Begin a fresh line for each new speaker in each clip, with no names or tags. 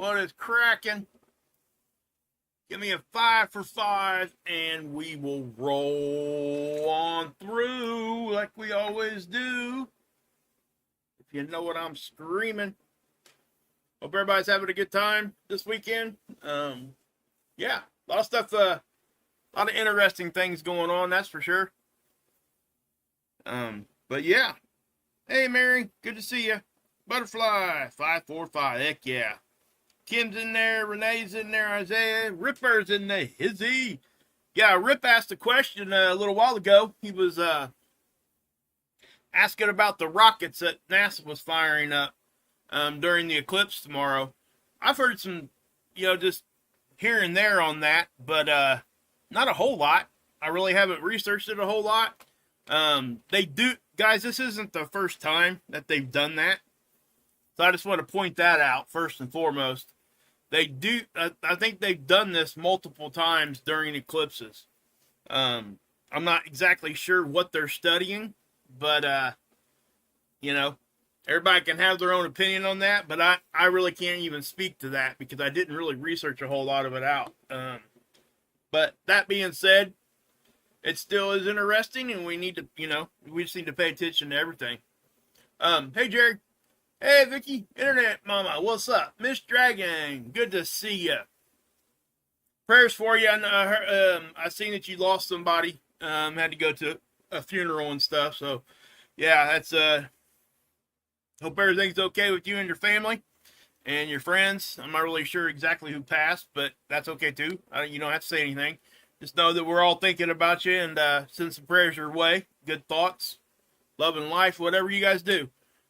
What is cracking? Give me a 5 for 5 and we will roll on through like we always do. If you know what I'm screaming. Hope everybody's having a good time this weekend. Yeah, a lot of stuff, a lot of interesting things going on, that's for sure. But yeah. Hey, Mary, good to see you. Butterfly, 545, heck yeah. Kim's in there, Renee's in there, Isaiah, Ripper's in there, Hizzy. Yeah, Rip asked a question a little while ago. He was asking about the rockets that NASA was firing up during the eclipse tomorrow. I've heard some, just here and there on that, but not a whole lot. I really haven't researched it a whole lot. They do, guys, this isn't the first time that they've done that. So I just want to point that out first and foremost. They do, I think they've done this multiple times during eclipses. I'm not exactly sure what they're studying, but, everybody can have their own opinion on that, but I really can't even speak to that because I didn't really research a whole lot of it out. But that being said, it still is interesting, and we need to, we just need to pay attention to everything. Hey, Jerry. Hey, Vicky, Internet Mama, what's up? Miss Dragon, good to see you. Prayers for you. I seen that you lost somebody, had to go to a funeral and stuff, so, yeah, that's, hope everything's okay with you and your family and your friends. I'm not really sure exactly who passed, but that's okay, too. You don't have to say anything. Just know that we're all thinking about you and send some prayers your way. Good thoughts, love and life, whatever you guys do.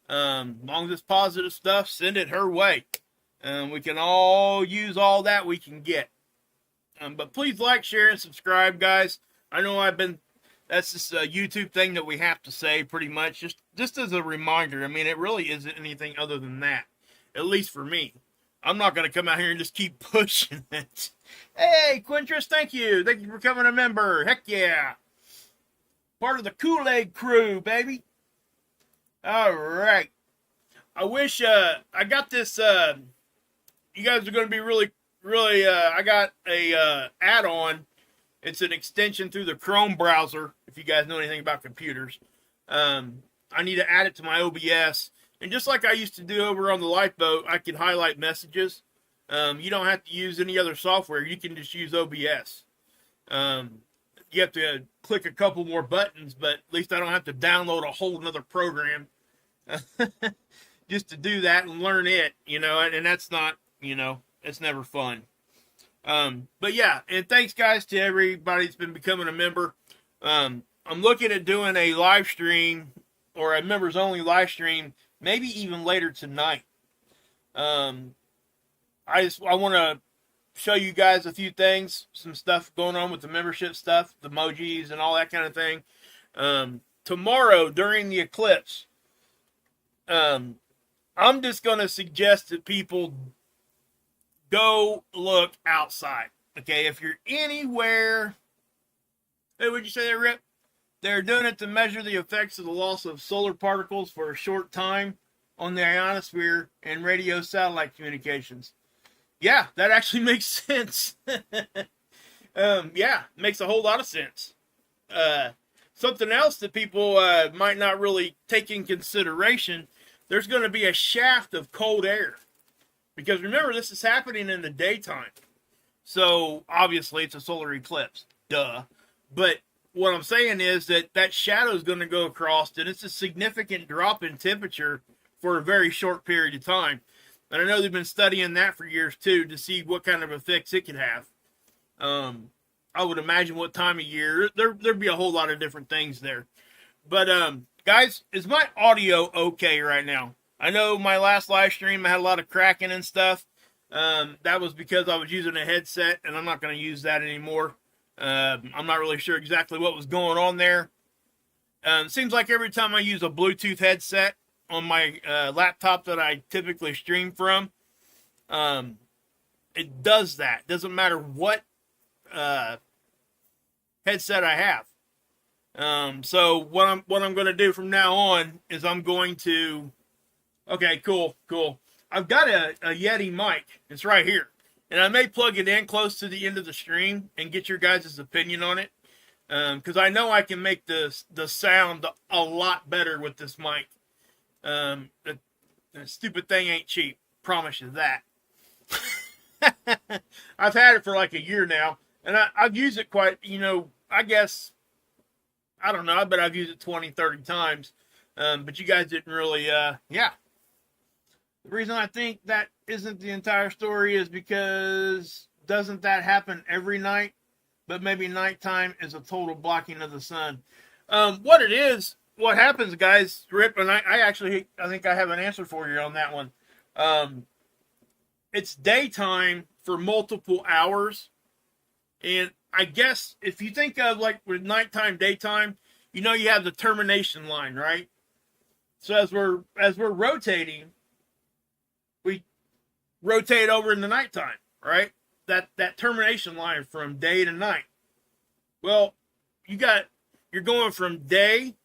As long as it's positive stuff, send it her way. We can all use all that we can get. But please like, share, and subscribe, guys. I know that's just a YouTube thing that we have to say pretty much, just as a reminder. I mean, it really isn't anything other than that, at least for me. I'm not going to come out here and just keep pushing it. Hey, Quintress, thank you. Thank you for becoming a member. Heck yeah. Part of the Kool-aid Krew, baby. All right. I wish I got this. You guys are going to be really. I got a add-on. It's an extension through the Chrome browser. If you guys know anything about computers, I need to add it to my OBS. And just like I used to do over on the Lifeboat, I can highlight messages. You don't have to use any other software. You can just use OBS. You have to click a couple more buttons, but at least I don't have to download a whole nother program just to do that and learn it, and that's not, it's never fun. But yeah, and thanks guys to everybody that's been becoming a member. I'm looking at doing a live stream or a members only live stream, maybe even later tonight. I want to show you guys a few things, some stuff going on with the membership stuff, the emojis and all that kind of thing. Tomorrow during the eclipse, I'm just going to suggest that people go look outside. Okay, if you're anywhere, hey, would you say that, Rip? They're doing it to measure the effects of the loss of solar particles for a short time on the ionosphere and radio satellite communications. Yeah, that actually makes sense. Yeah, makes a whole lot of sense. Something else that people might not really take in consideration, there's going to be a shaft of cold air. Because remember, this is happening in the daytime. So, obviously, it's a solar eclipse. Duh. But what I'm saying is that shadow is going to go across, and it's a significant drop in temperature for a very short period of time. And I know they've been studying that for years, too, to see what kind of effects it could have. I would imagine what time of year. There'd be a whole lot of different things there. But, guys, is my audio okay right now? I know my last live stream, I had a lot of cracking and stuff. That was because I was using a headset, and I'm not going to use that anymore. I'm not really sure exactly what was going on there. It seems like every time I use a Bluetooth headset on my laptop that I typically stream from, it does that. Doesn't matter what headset I have. So what I'm going to do from now on is I'm going to. Okay, cool. I've got a Yeti mic. It's right here. And I may plug it in close to the end of the stream and get your guys' opinion on it. Because I know I can make the sound a lot better with this mic. The stupid thing ain't cheap. Promise you that. I've had it for like a year now. And I've used it quite, I guess, I don't know. I bet I've used it 20, 30 times. But you guys didn't really, yeah. The reason I think that isn't the entire story is because doesn't that happen every night? But maybe nighttime is a total blocking of the sun. What happens, guys, Rip, and I think I have an answer for you on that one. It's daytime for multiple hours. And I guess if you think of like with nighttime, daytime, you have the termination line, right? So as we're rotating, we rotate over in the nighttime, right? That termination line from day to night. Well, you're going from day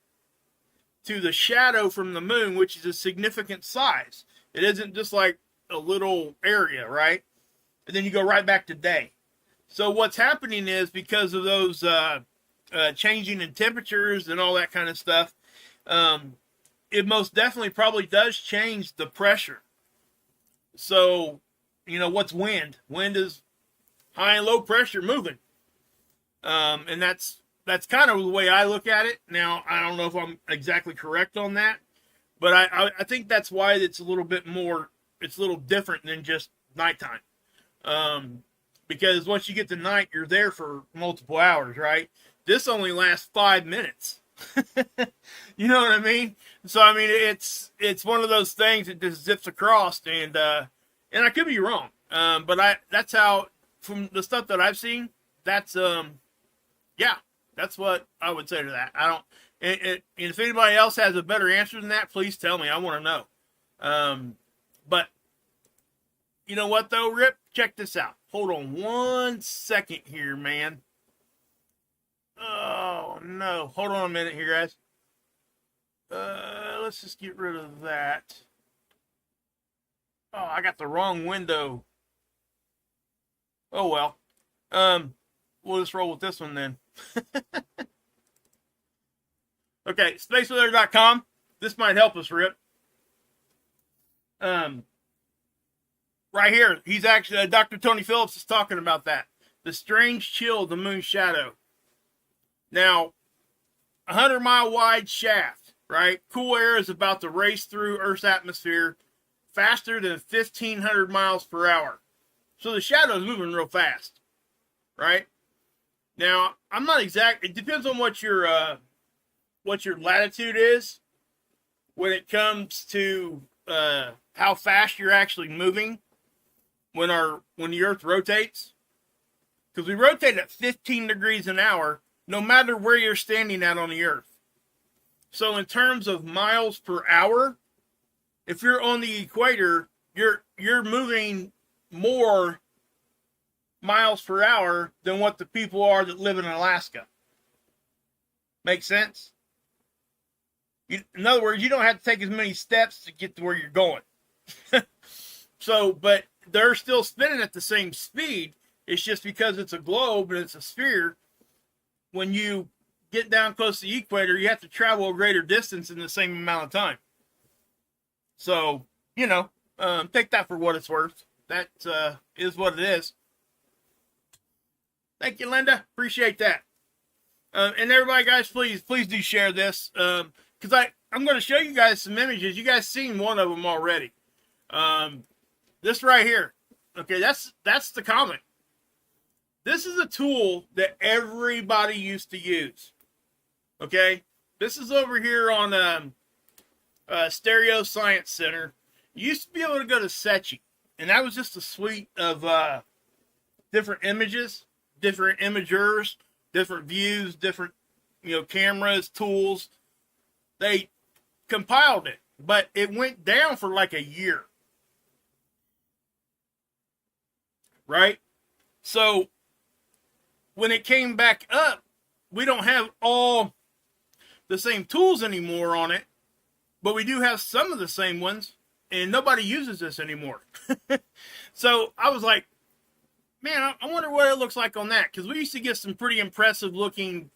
to the shadow from the moon, which is a significant size. It isn't just like a little area, right? And then you go right back to day. So what's happening is because of those changing in temperatures and all that kind of stuff, it most definitely probably does change the pressure. So, what's wind? Wind is high and low pressure moving. And that's kind of the way I look at it. Now, I don't know if I'm exactly correct on that, but I think that's why it's a little different than just nighttime. Because once you get to night, you're there for multiple hours, right? This only lasts 5 minutes. You know what I mean? So, I mean, it's one of those things that just zips across, and I could be wrong. But that's how, from the stuff that I've seen, that's what I would say to that. And if anybody else has a better answer than that, please tell me. I want to know. But you know what though, Rip? Check this out. Hold on 1 second here, man. Oh no. Hold on a minute here, guys. Let's just get rid of that. Oh, I got the wrong window. Oh well. We'll just roll with this one then. Okay, spaceweather.com. This might help us, Rip. Right here, he's actually, Dr. Tony Phillips is talking about that. The strange chill of the moon's shadow. Now, 100-mile wide shaft, right? Cool air is about to race through Earth's atmosphere faster than 1,500 miles per hour. So the shadow is moving real fast, right? Now, I'm not exact. It depends on what your latitude is when it comes to how fast you're actually moving when the Earth rotates. Because we rotate at 15 degrees an hour, no matter where you're standing at on the Earth. So in terms of miles per hour, if you're on the equator, you're moving more miles per hour than what the people are that live in Alaska. Make sense? In other words, you don't have to take as many steps to get to where you're going. So, but they're still spinning at the same speed. It's just because it's a globe and it's a sphere. When you get down close to the equator, you have to travel a greater distance in the same amount of time. So, take that for what it's worth. That is what it is. Thank you, Linda. Appreciate that. And everybody, guys, please do share this. Because I'm going to show you guys some images. You guys seen one of them already. This right here. Okay, that's the Comet. This is a tool that everybody used to use. Okay? This is over here on Stereo Science Center. You used to be able to go to SATELITE. And that was just a suite of different images, different imagers, different views, different cameras, tools. They compiled it, but it went down for like a year. Right? So when it came back up, we don't have all the same tools anymore on it, but we do have some of the same ones. and nobody uses this anymore. So I was like, man, I wonder what it looks like on that, because we used to get some pretty impressive looking,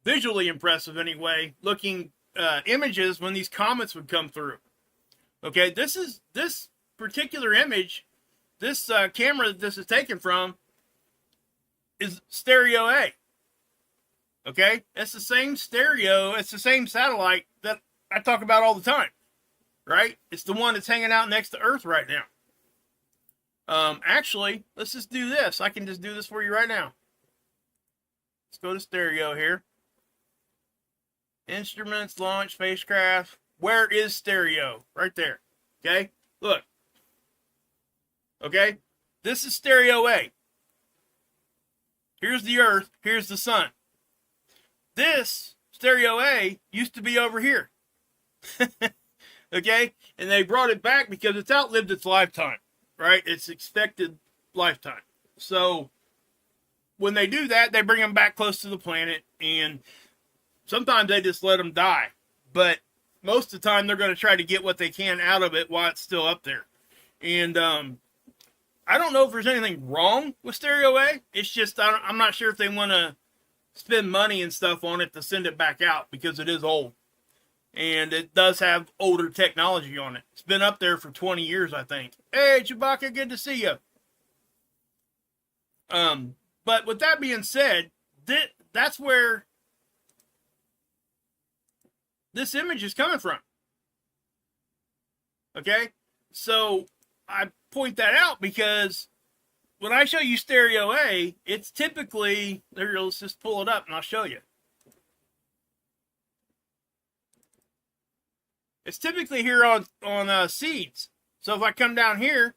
visually impressive anyway, looking images when these comets would come through. Okay, this particular image, this camera that this is taken from, is stereo A. Okay, it's the same stereo, it's the same satellite that I talk about all the time, right? It's the one that's hanging out next to Earth right now. Actually, let's just do this. I can just do this for you right now. Let's go to stereo here. Instruments, launch, spacecraft. Where is stereo? Right there. Okay, look. Okay, this is stereo A. Here's the Earth, here's the sun. This stereo A used to be over here. Okay, and they brought it back because it's outlived its lifetime, right? It's expected lifetime. So when they do that, they bring them back close to the planet, and sometimes they just let them die. But most of the time, they're going to try to get what they can out of it while it's still up there. And I don't know if there's anything wrong with stereo A. It's just I'm not sure if they want to spend money and stuff on it to send it back out, because it is old. And it does have older technology on it. It's been up there for 20 years, I think. Hey, Chewbacca, good to see you. But with that being said, that's where this image is coming from. Okay? So I point that out because when I show you stereo A, it's typically, there, let's just pull it up and I'll show you. It's typically here on seeds. So if I come down here,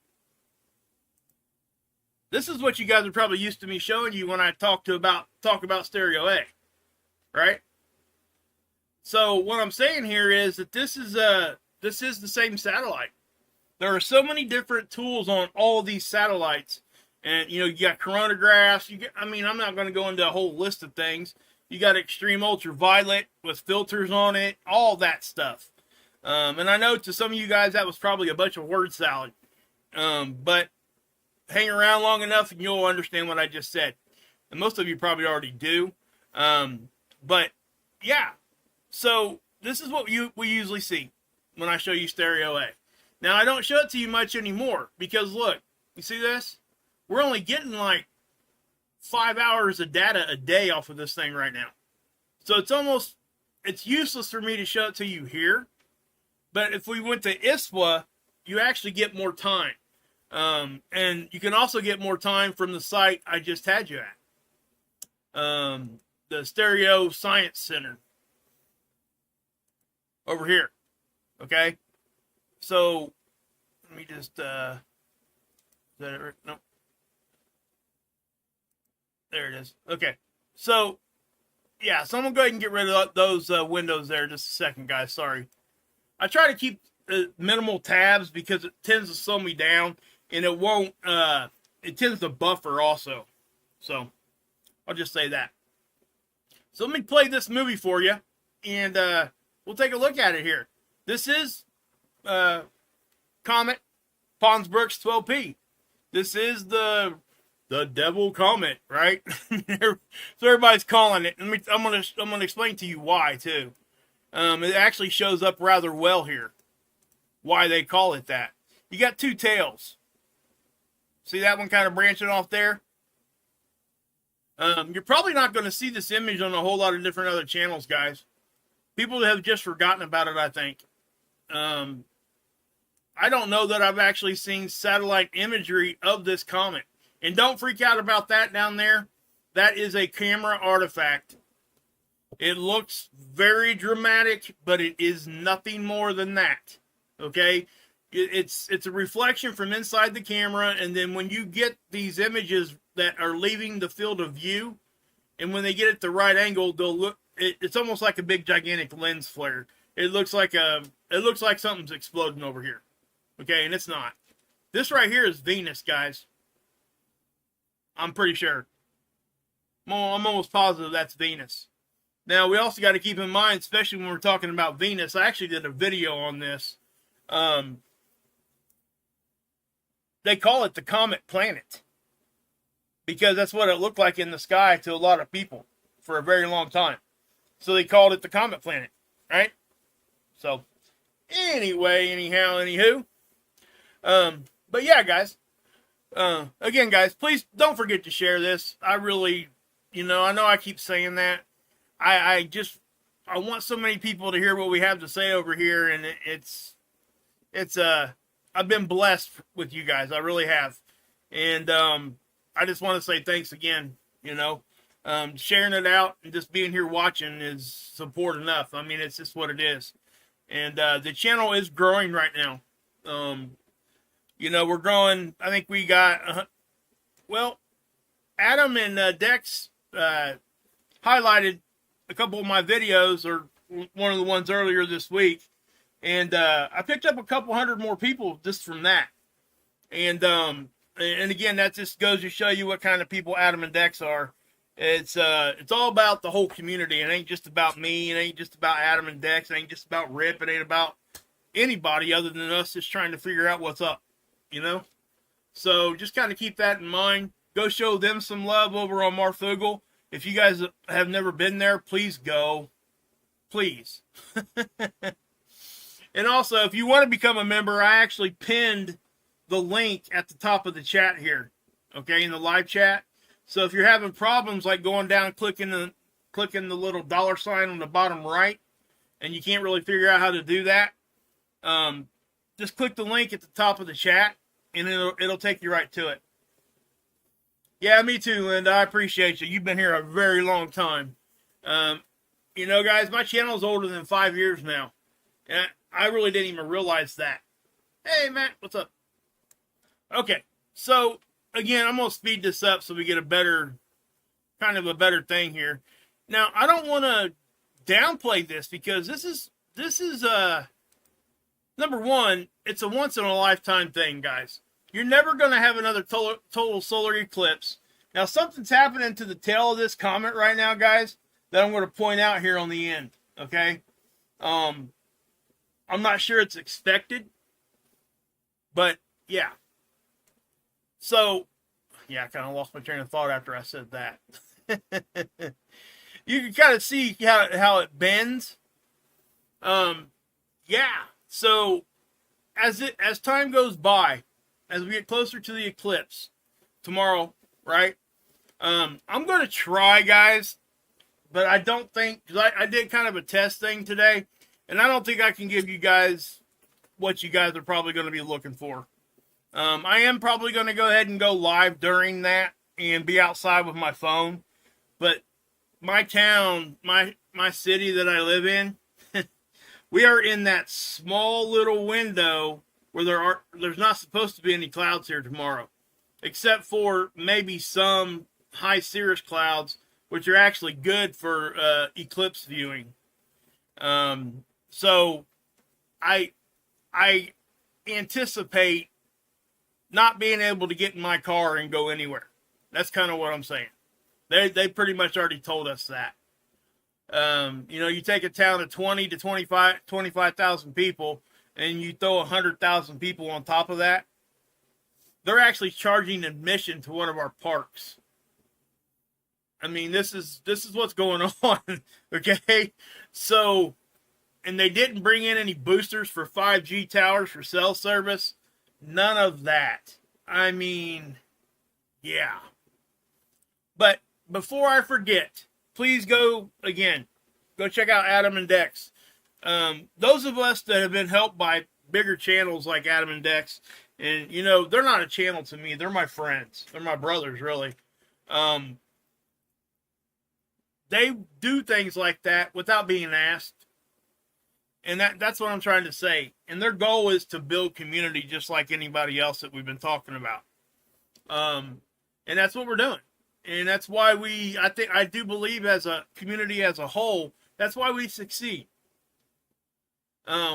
this is what you guys are probably used to me showing you when I talk about stereo A, right? So what I'm saying here is that this is the same satellite. There are so many different tools on all of these satellites, and you got coronagraphs. I'm not going to go into a whole list of things. You got extreme ultraviolet with filters on it, all that stuff. And I know to some of you guys that was probably a bunch of word salad, but hang around long enough and you'll understand what I just said. And most of you probably already do. But yeah, so this is what we usually see when I show you stereo A. Now I don't show it to you much anymore because look, you see this? We're only getting like 5 hours of data a day off of this thing right now. So it's useless for me to show it to you here. But if we went to ISWA, you actually get more time. And you can also get more time from the site I just had you at. The Stereo Science Center. Over here. Okay? So, let me just, is that it? No. There it is. Okay. So, yeah, so I'm going to go ahead and get rid of those windows there just a second, guys. Sorry. I try to keep minimal tabs because it tends to slow me down, and it won't, it tends to buffer also. So, I'll just say that. So, let me play this movie for you, and we'll take a look at it here. This is Comet Pons Brooks 12P. This is the Devil Comet, right? So everybody's calling it. I'm gonna explain to you why too. It actually shows up rather well here. Why they call it that? You got two tails. See that one kind of branching off there? You're probably not going to see this image on a whole lot of different other channels, guys. People have just forgotten about it, I think. I don't know that I've actually seen satellite imagery of this comet. And don't freak out about that down there. That is a camera artifact. It looks very dramatic, but it is nothing more than that. Okay? It's a reflection from inside the camera, and then when you get these images that are leaving the field of view, and when they get at the right angle, they'll look. It's almost like a big gigantic lens flare. It looks like something's exploding over here. Okay, and it's not. This right here is Venus, guys. I'm pretty sure. I'm almost positive that's Venus. Now, we also got to keep in mind, especially when we're talking about Venus, I actually did a video on this. They call it the Comet planet because that's what it looked like in the sky to a lot of people for a very long time. So they called it the Comet planet, right? So, anyway, anywho. But yeah, guys. Again, guys, please don't forget to share this. I really, I know I keep saying that. I want so many people to hear what we have to say over here, and I've been blessed with you guys. I really have. And, I just want to say thanks again, sharing it out and just being here watching is support enough. I mean, it's just what it is. And, the channel is growing right now. We're growing. I think we got, Adam and Dex highlighted a couple of my videos, or one of the ones earlier this week, and I picked up a couple hundred more people just from that. And again, that just goes to show you what kind of people Adam and Dex are. It's all about the whole community. It ain't just about me. It ain't just about Adam and Dex. It ain't just about Rip. It ain't about anybody other than us just trying to figure out what's up. So just kind of keep that in mind. Go show them some love over on Marfugal. If you guys have never been there, please go. Please. And also, if you want to become a member, I actually pinned the link at the top of the chat here. Okay, in the live chat. So if you're having problems like going down, clicking the little $sign on the bottom right, and you can't really figure out how to do that, just click the link at the top of the chat, and it'll take you right to it. Yeah, me too, Linda. I appreciate you. You've been here a very long time. Guys, my channel's older than 5 years now. And I really didn't even realize that. Hey, Matt, what's up? Okay, so, again, I'm going to speed this up so we get a better thing here. Now, I don't want to downplay this because this is number one, it's a once-in-a-lifetime thing, guys. You're never going to have another total solar eclipse. Now, something's happening to the tail of this comet right now, guys, that I'm going to point out here on the end, okay? I'm not sure it's expected, but, yeah. So, yeah, I kind of lost my train of thought after I said that. You can kind of see how it bends. Yeah, so, as time goes by, as we get closer to the eclipse tomorrow, right? I'm going to try, guys, but I don't think, because I did kind of a test thing today, and I don't think I can give you guys what you guys are probably going to be looking for. I am probably going to go ahead and go live during that and be outside with my phone, but my town, my city that I live in, we are in that small little window where there's not supposed to be any clouds here tomorrow, except for maybe some high cirrus clouds, which are actually good for eclipse viewing. So I anticipate not being able to get in my car and go anywhere. That's kind of what I'm saying. They pretty much already told us that. You take a town of 20 to 25,000 people, and you throw 100,000 people on top of that, they're actually charging admission to one of our parks. I mean, this is what's going on, okay? So, and they didn't bring in any boosters for 5G towers for cell service. None of that. I mean, yeah. But before I forget, please go check out Adam and Dex. Those of us that have been helped by bigger channels like Adam and Dex, and they're not a channel to me, they're my friends, they're my brothers, really. They do things like that without being asked, and that's what I'm trying to say. And their goal is to build community, just like anybody else that we've been talking about. And that's what we're doing, and that's why I do believe as a community as a whole, that's why we succeed.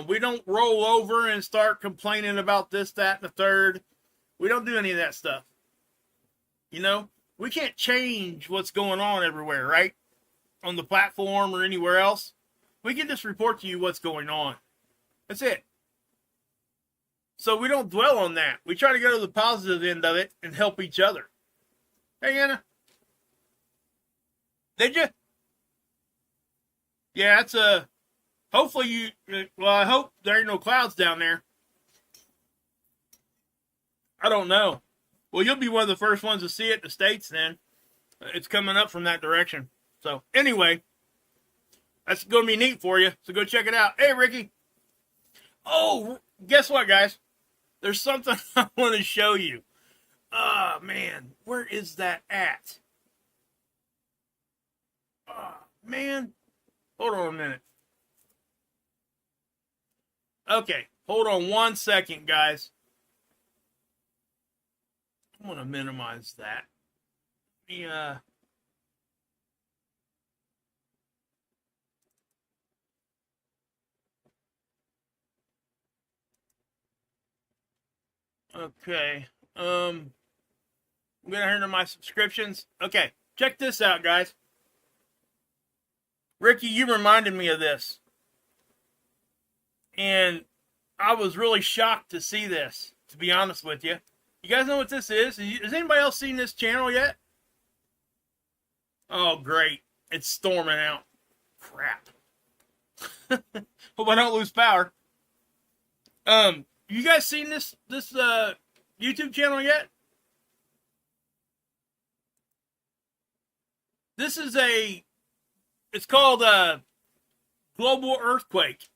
We don't roll over and start complaining about this, that, and the third. We don't do any of that stuff. We can't change what's going on everywhere, right? on the platform or anywhere else. We can just report to you what's going on. That's it. So we don't dwell on that. We try to go to the positive end of it and help each other. Hey, Anna. Did you? Yeah, it's a... Hopefully you... Well, I hope there ain't no clouds down there. I don't know. Well, you'll be one of the first ones to see it in the States then. It's coming up from that direction. So, anyway, that's going to be neat for you. So go check it out. Hey, Ricky. Oh, guess what, guys? There's something I want to show you. Oh, man. Where is that at? Oh, man. Hold on a minute. Okay. Hold on 1 second, guys. I'm going to minimize that. Yeah. Okay. I'm going to enter my subscriptions. Okay. Check this out, guys. Ricky, you reminded me of this. And I was really shocked to see this, to be honest with you. You guys know what this is? Has anybody else seen this channel yet? Oh, great. It's storming out. Crap. Hope I don't lose power. You guys seen this YouTube channel yet? This is it's called Global Earthquake.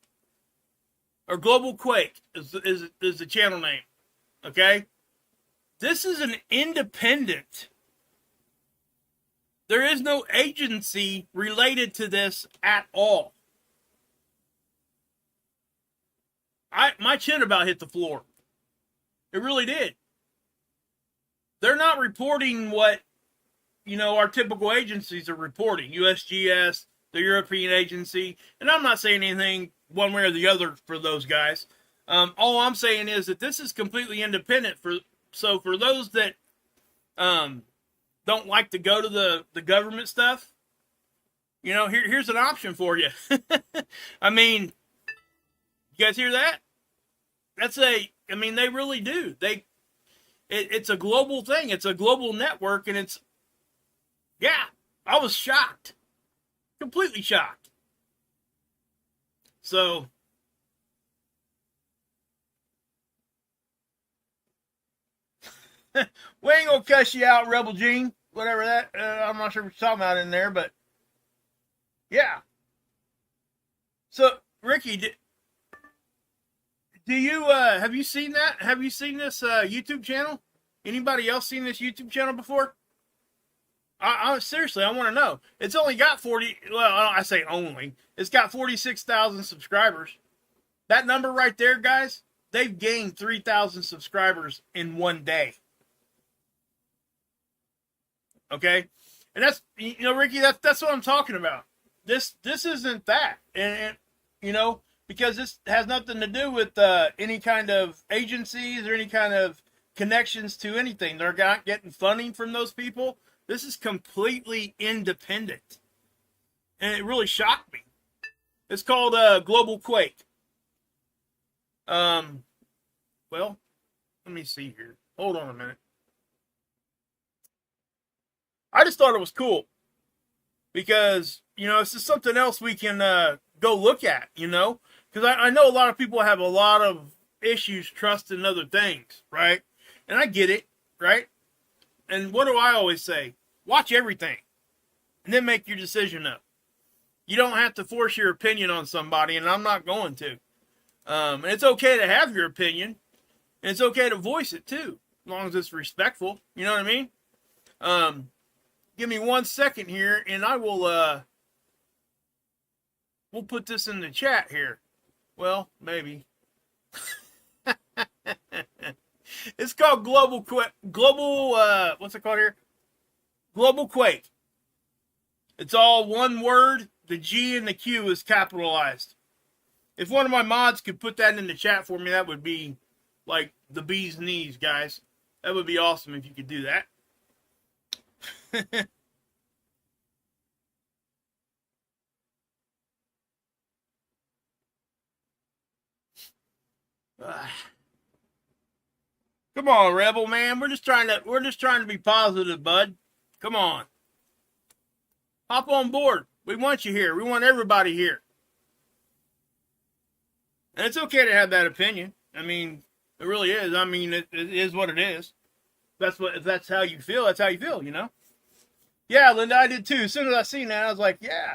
Or Global Quake is the channel name. Okay? This is an independent. There is no agency related to this at all. My chin about hit the floor. It really did. They're not reporting what, our typical agencies are reporting. USGS, the European Agency. And I'm not saying anything one way or the other for those guys. All I'm saying is that this is completely independent. So for those that don't like to go to the government stuff, here's an option for you. I mean, you guys hear that? They really do. It's a global thing. It's a global network, and I was shocked. Completely shocked. So, we ain't gonna cuss you out, Rebel Gene. Whatever that, I'm not sure what you're talking about in there, but yeah. So, Ricky, do you have you seen that? Have you seen this YouTube channel? Anybody else seen this YouTube channel before? I seriously, I want to know. It's only got 40. Well, I say only. It's got 46,000 subscribers. That number right there, guys. They've gained 3,000 subscribers in one day. Okay, and that's Ricky. That's what I'm talking about. This isn't that, and because this has nothing to do with any kind of agencies or any kind of connections to anything. They're not getting funding from those people. This is completely independent. And it really shocked me. It's called Global Quake. Well, let me see here. Hold on a minute. I just thought it was cool. Because, it's just something else we can go look at, Because I know a lot of people have a lot of issues trusting other things, right? And I get it, right? And what do I always say? Watch everything. And then make your decision up. You don't have to force your opinion on somebody, and I'm not going to. And it's okay to have your opinion. And it's okay to voice it, too. As long as it's respectful. You know what I mean? Give me 1 second here, and I will, we'll put this in the chat here. Well, maybe. It's called what's it called here? Global Quake. It's all one word. The G and the Q is capitalized. If one of my mods could put that in the chat for me, that would be like the bee's knees, guys. That would be awesome if you could do that. Come on, Rebel man. We're just trying to be positive, bud. Come on. Hop on board. We want you here. We want everybody here. And it's okay to have that opinion. I mean, it really is. I mean, it is what it is. If that's how you feel, that's how you feel, you know? Yeah, Linda, I did too. As soon as I seen that, I was like, yeah.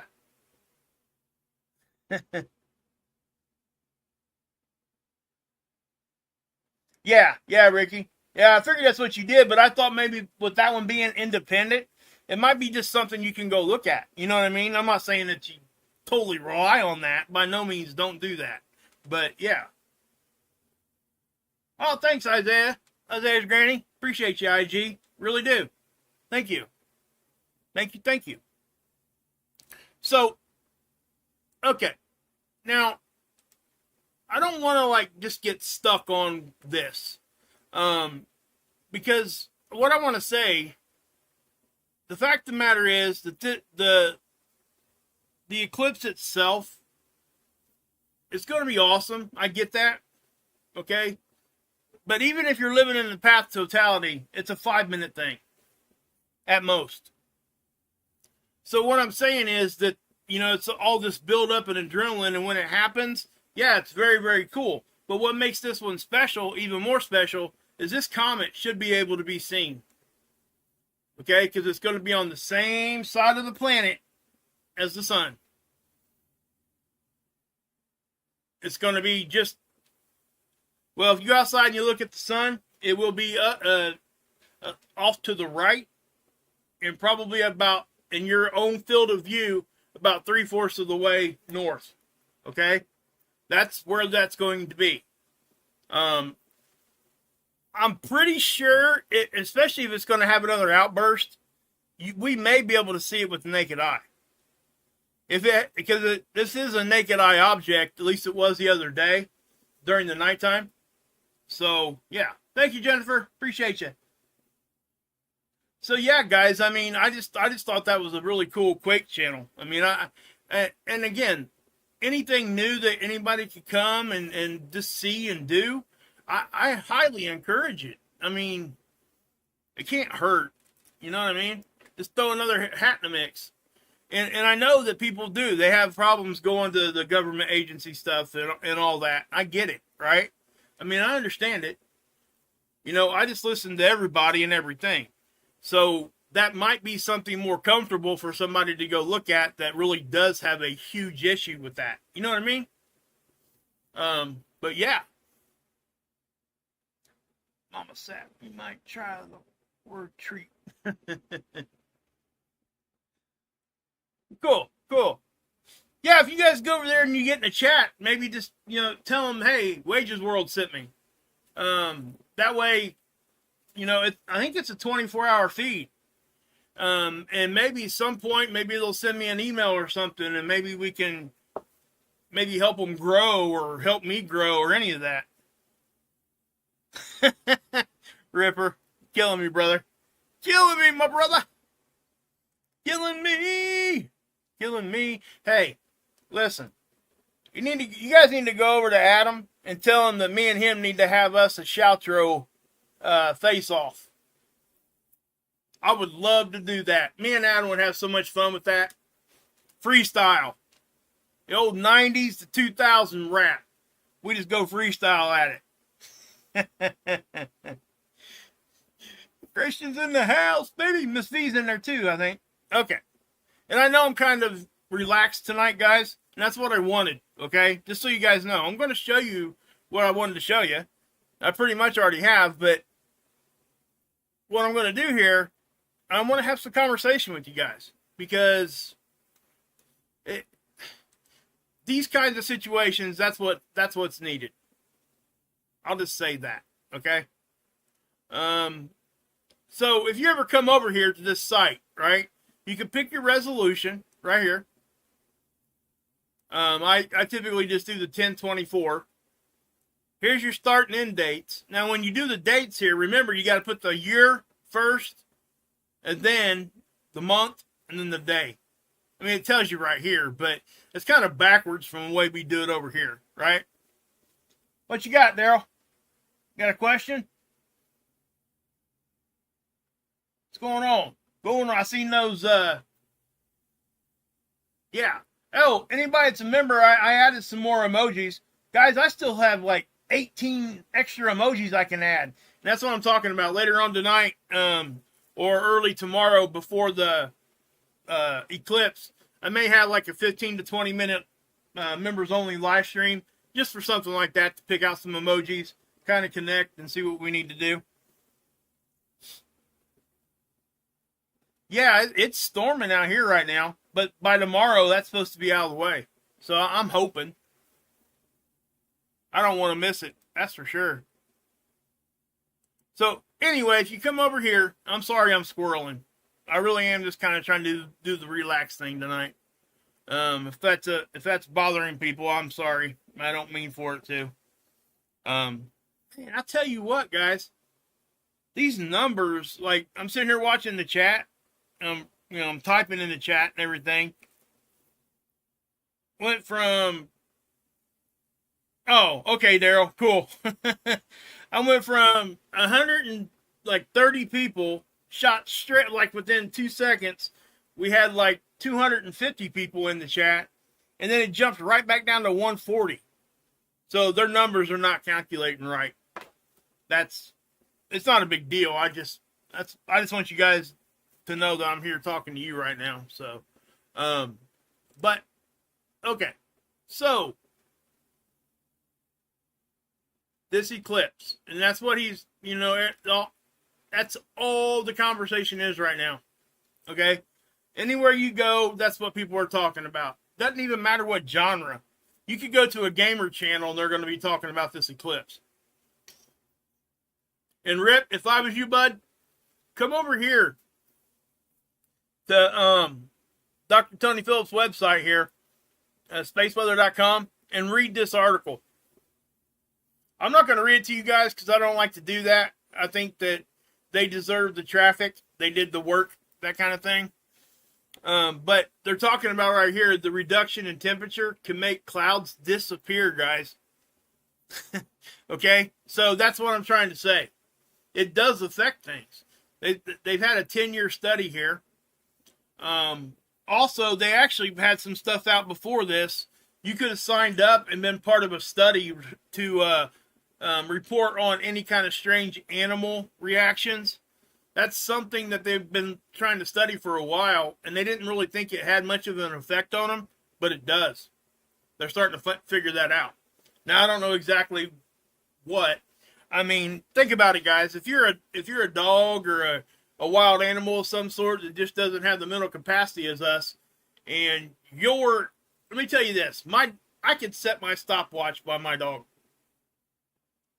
Yeah, Ricky. Yeah, I figured that's what you did, but I thought maybe with that one being independent, it might be just something you can go look at. You know what I mean? I'm not saying that you totally rely on that. By no means, don't do that. But yeah. Oh, thanks, Isaiah. Isaiah's granny. Appreciate you, IG. Really do. Thank you. Thank you. So, okay. Now, I don't want to like just get stuck on this. Because what I want to say, the fact of the matter is that the eclipse itself is going to be awesome. I get that. Okay. But even if you're living in the path to totality, it's a 5-minute thing at most. So what I'm saying is that, you know, it's all this build up and adrenaline, and when it happens, yeah, it's very, very cool. But what makes this one special, even more special, is this comet should be able to be seen. Okay, because it's going to be on the same side of the planet as the sun. It's going to be just, well, if you go outside and you look at the sun, it will be off to the right, and probably about, in your own field of view, about 3/4 of the way north. Okay? That's where that's going to be. I'm pretty sure, especially if it's going to have another outburst, we may be able to see it with the naked eye. Because this is a naked eye object, at least it was the other day during the nighttime. So, yeah. Thank you, Jennifer. Appreciate you. So, yeah, guys, I mean, I just thought that was a really cool Quake channel. I mean, and again, anything new that anybody could come and just see and do, I highly encourage it. I mean, it can't hurt. You know what I mean? Just throw another hat in the mix. And I know that people do. They have problems going to the government agency stuff and all that. I get it, right? I mean, I understand it. You know, I just listen to everybody and everything. So that might be something more comfortable for somebody to go look at that really does have a huge issue with that. You know what I mean? But yeah. Mama Sap, you might try the word treat. Cool. Yeah, if you guys go over there and you get in a chat, maybe just, you know, tell them, hey, Wages World sent me. That way, you know, I think it's a 24-hour feed. And maybe at some point, maybe they'll send me an email or something, and maybe we can maybe help them grow or help me grow or any of that. Ripper, killing me, brother. Killing me, my brother. Killing me. Hey, listen. You guys need to go over to Adam and tell him that me and him need to have us a Shoutro face-off. I would love to do that. Me and Adam would have so much fun with that. Freestyle. The old 90s to 2000 rap. We just go freestyle at it. Christian's in the house, baby. Miss V's in there too, I think. Okay. And I know I'm kind of relaxed tonight, guys. And that's what I wanted, okay? Just so you guys know. I'm going to show you what I wanted to show you. I pretty much already have, but what I'm going to do here, I want to have some conversation with you guys. Because these kinds of situations, that's what's needed. I'll just say that, okay? So if you ever come over here to this site, right, you can pick your resolution right here. I typically just do the 1024. Here's your start and end dates. Now, when you do the dates here, remember you got to put the year first, and then the month, and then the day. I mean, it tells you right here, but it's kind of backwards from the way we do it over here, right? What you got, Daryl? Got a question? going on? I seen those, yeah. Oh, anybody that's a member, I added some more emojis. Guys, I still have like 18 extra emojis I can add. And that's what I'm talking about later on tonight, or early tomorrow before the Eclipse. I may have like a 15 to 20 minute members only live stream just for something like that, to pick out some emojis, kind of connect and see what we need to do. Yeah, it's storming out here right now, but by tomorrow that's supposed to be out of the way. So I'm hoping. I don't want to miss it, that's for sure. So anyway, if you come over here, I'm sorry I'm squirreling. I really am just kind of trying to do the relax thing tonight. If that's bothering people, I'm sorry. I don't mean for it to. Man, I tell you what, guys, these numbers, like, I'm sitting here watching the chat. I'm typing in the chat and everything. Went from, oh, okay, Daryl, cool. I went from 130 people shot straight, like within 2 seconds. We had like 250 people in the chat, and then it jumped right back down to 140. So their numbers are not calculating right. It's not a big deal. I just want you guys to know that I'm here talking to you right now. So, but okay. So this eclipse, and that's what he's, that's all the conversation is right now. Okay. Anywhere you go, that's what people are talking about. Doesn't even matter what genre. You could go to a gamer channel and they're going to be talking about this eclipse. And Rip, if I was you, bud, come over here to Dr. Tony Phillips' website here, spaceweather.com, and read this article. I'm not going to read it to you guys because I don't like to do that. I think that they deserve the traffic. They did the work, that kind of thing. But they're talking about right here, the reduction in temperature can make clouds disappear, guys. Okay? So that's what I'm trying to say. It does affect things. They've had a 10-year study here. Also, they actually had some stuff out before this. You could have signed up and been part of a study to report on any kind of strange animal reactions. That's something that they've been trying to study for a while, and they didn't really think it had much of an effect on them, but it does. They're starting to figure that out. Now, I don't know exactly what. I mean, think about it, guys. If you're a dog or a wild animal of some sort that just doesn't have the mental capacity as us, and let me tell you this, I could set my stopwatch by my dog.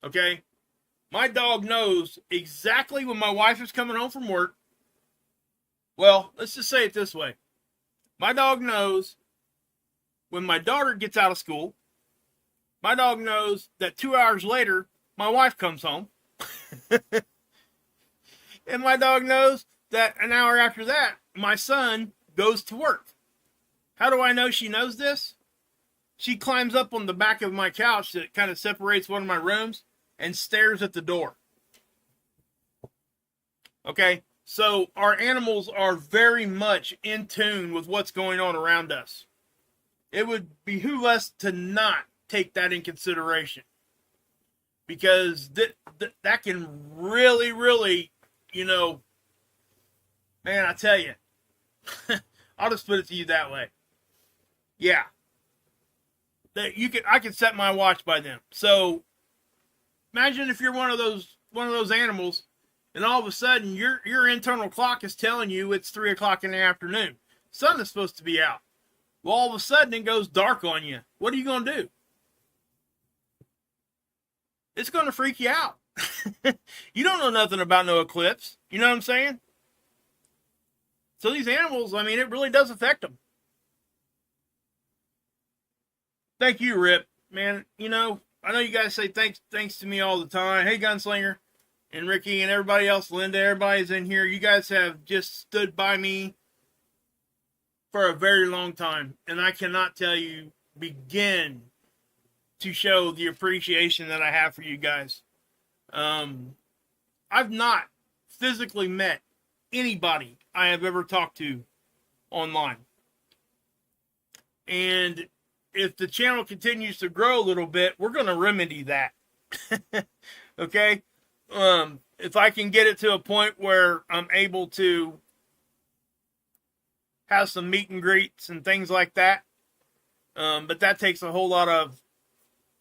Okay? My dog knows exactly when my wife is coming home from work. Well, let's just say it this way. My dog knows when my daughter gets out of school. My dog knows that 2 hours later, my wife comes home. And my dog knows that an hour after that, my son goes to work. How do I know she knows this? She climbs up on the back of my couch that kind of separates one of my rooms and stares at the door. Okay, so our animals are very much in tune with what's going on around us. It would behoove us to not take that in consideration, because that can really, really, man, I tell you, I'll just put it to you that way. Yeah, I could set my watch by them. So imagine if you're one of those animals, and all of a sudden your internal clock is telling you it's 3 o'clock in the afternoon. Sun is supposed to be out. Well, all of a sudden it goes dark on you. What are you going to do? It's going to freak you out. You don't know nothing about no eclipse. You know what I'm saying? So these animals, I mean, it really does affect them. Thank you, Rip. Man, I know you guys say thanks to me all the time. Hey, Gunslinger and Ricky and everybody else, Linda, everybody's in here. You guys have just stood by me for a very long time, and I cannot begin to show the appreciation that I have for you guys. I've not physically met anybody I have ever talked to online. And if the channel continues to grow a little bit, we're going to remedy that. Okay? If I can get it to a point where I'm able to have some meet and greets and things like that. But that takes a whole lot of,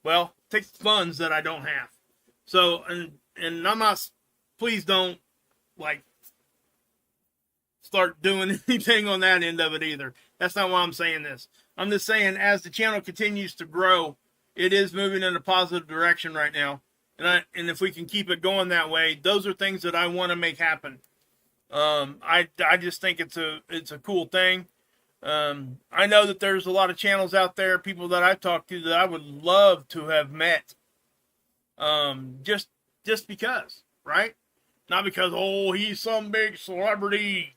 well, takes funds that I don't have. So, and I'm not, please don't, like, start doing anything on that end of it either. That's not why I'm saying this. I'm just saying, as the channel continues to grow, it is moving in a positive direction right now. And if we can keep it going that way, those are things that I want to make happen. I just think it's a cool thing. I know that there's a lot of channels out there, people that I've talked to that I would love to have met. Just because, right? Not because, oh, he's some big celebrity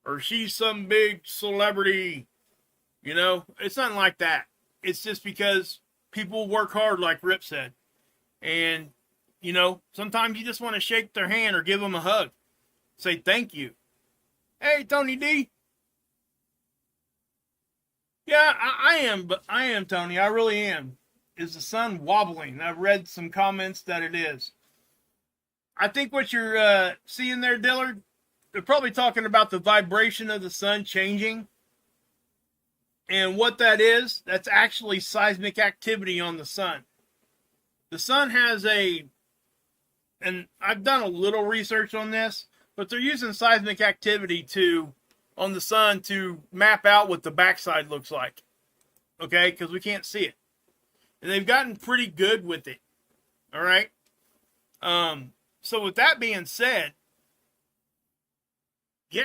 or she's some big celebrity. You know, it's nothing like that. It's just because people work hard, like Rip said. And, you know, sometimes you just want to shake their hand or give them a hug. Say thank you. Hey, Tony D. Yeah, I am, Tony. I really am. Is the sun wobbling? I've read some comments that it is. I think what you're seeing there, Dillard, they're probably talking about the vibration of the sun changing. And what that is, that's actually seismic activity on the sun. The sun has and I've done a little research on this, but they're using seismic activity on the sun to map out what the backside looks like. Okay? Because we can't see it. And they've gotten pretty good with it. All right? So with that being said, yeah,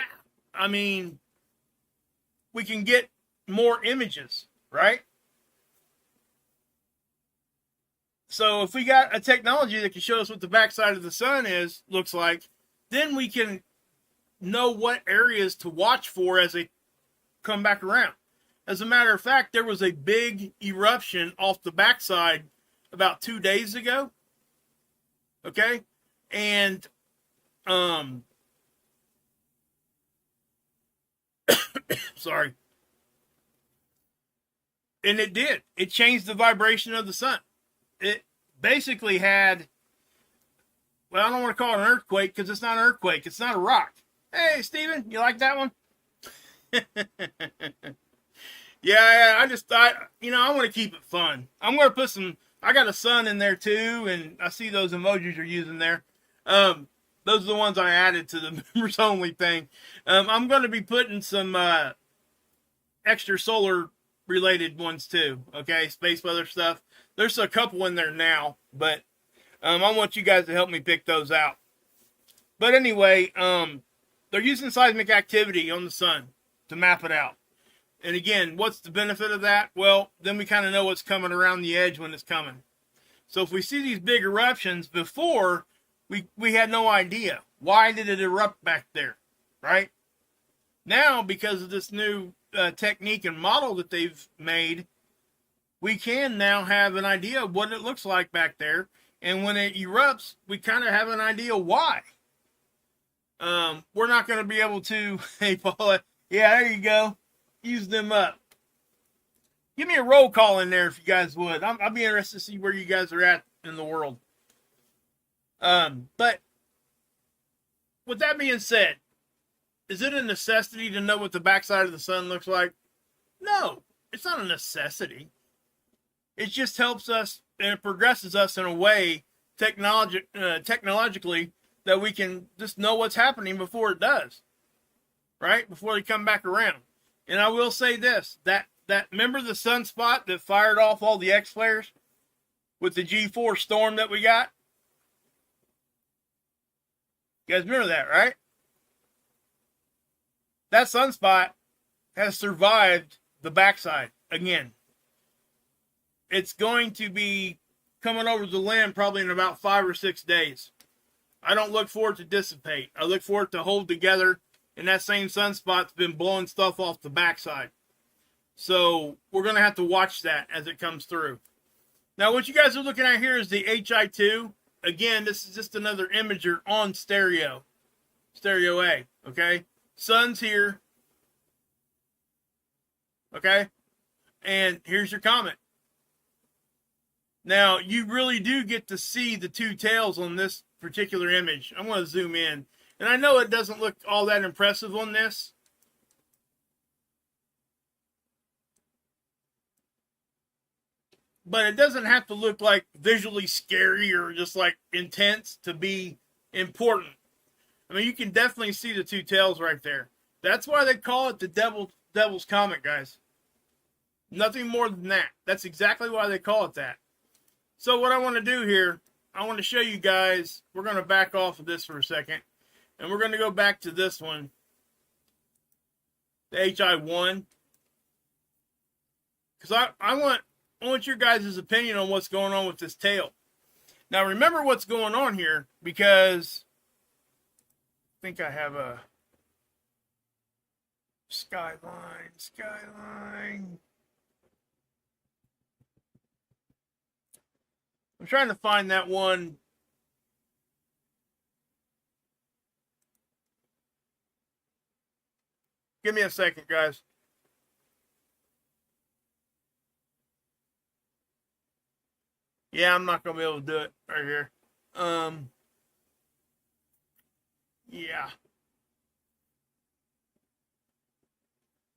I mean, we can get more images, right? So if we got a technology that can show us what the backside of the sun looks like, then we can know what areas to watch for as they come back around. As a matter of fact, there was a big eruption off the backside about 2 days ago. Okay? And sorry. And it did. It changed the vibration of the sun. It basically had, well, I don't want to call it an earthquake because it's not an earthquake. It's not a rock. Hey, Steven, you like that one? Yeah, I just thought, I want to keep it fun. I'm going to put I got a sun in there too, and I see those emojis you're using there. Those are the ones I added to the members only thing. I'm going to be putting some extra solar related ones too. Okay, space weather stuff. There's a couple in there now, but I want you guys to help me pick those out. But anyway, they're using seismic activity on the sun to map it out. And again, what's the benefit of that? Well, then we kind of know what's coming around the edge when it's coming. So if we see these big eruptions before, we had no idea. Why did it erupt back there, right? Now, because of this new technique and model that they've made, we can now have an idea of what it looks like back there. And when it erupts, we kind of have an idea why. We're not going to be able to, hey, Paula, yeah, there you go. Use them up. Give me a roll call in there if you guys would. I'll be interested to see where you guys are at in the world. But with that being said, is it a necessity to know what the backside of the sun looks like? No, it's not a necessity. It just helps us and it progresses us in a way technologically that we can just know what's happening before it does, right? Before they come back around. And I will say this, that remember the sunspot that fired off all the X flares with the G4 storm that we got? You guys remember that, right? That sunspot has survived the backside again. It's going to be coming over the land probably in about 5 or 6 days. I don't look for it to dissipate. I look for it to hold together, and that same sunspot's been blowing stuff off the backside. So we're going to have to watch that as it comes through. Now, what you guys are looking at here is the HI2. Again, this is just another imager on stereo A. Okay? Sun's here. Okay? And here's your comet. Now, you really do get to see the two tails on this particular image. I'm going to zoom in. And I know it doesn't look all that impressive on this. But it doesn't have to look like visually scary or just like intense to be important. I mean, you can definitely see the two tails right there. That's why they call it the Devil's Comet, guys. Nothing more than that. That's exactly why they call it that. So what I want to do here, I want to show you guys, we're going to back off of this for a second. And we're going to go back to this one, the HI1. Because I want your guys' opinion on what's going on with this tail. Now remember what's going on here, because I think I have a skyline. I'm trying to find that one. Give me a second, guys. Yeah, I'm not going to be able to do it right here. Yeah.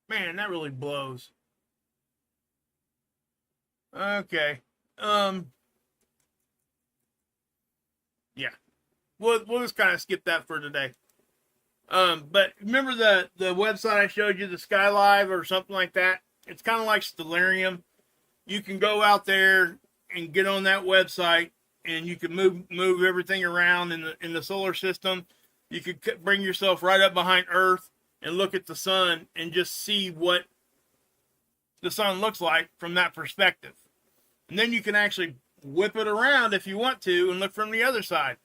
Man, that really blows. Okay. Yeah. We'll just kind of skip that for today. But remember the website I showed you, the SkyLive or something like that? It's kind of like Stellarium. You can go out there and get on that website, and you can move everything around in the solar system. You could bring yourself right up behind Earth and look at the sun and just see what the sun looks like from that perspective. And then you can actually whip it around if you want to and look from the other side.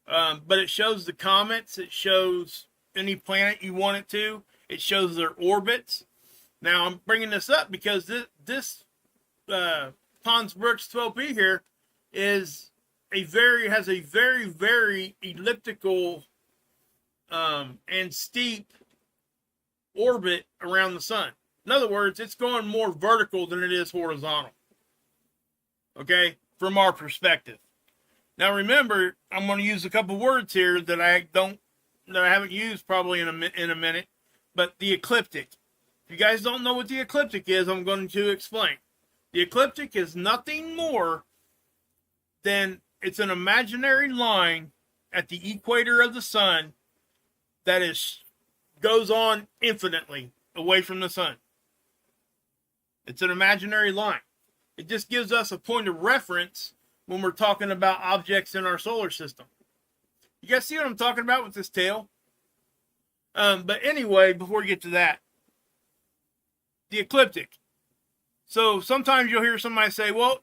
But it shows the comets. It shows any planet you want it to. It shows their orbits. Now, I'm bringing this up because this Pons Brooks 12P here has a very elliptical and steep orbit around the sun. In other words, it's going more vertical than it is horizontal. Okay, from our perspective. Now remember, I'm going to use a couple words here that I haven't used probably in a minute, but the ecliptic. If you guys don't know what the ecliptic is, I'm going to explain. The ecliptic is nothing more than it's an imaginary line at the equator of the sun that goes on infinitely away from the sun. It's an imaginary line. It just gives us a point of reference when we're talking about objects in our solar system. You guys see what I'm talking about with this tail? But anyway, before we get to that, the ecliptic. So sometimes you'll hear somebody say, well,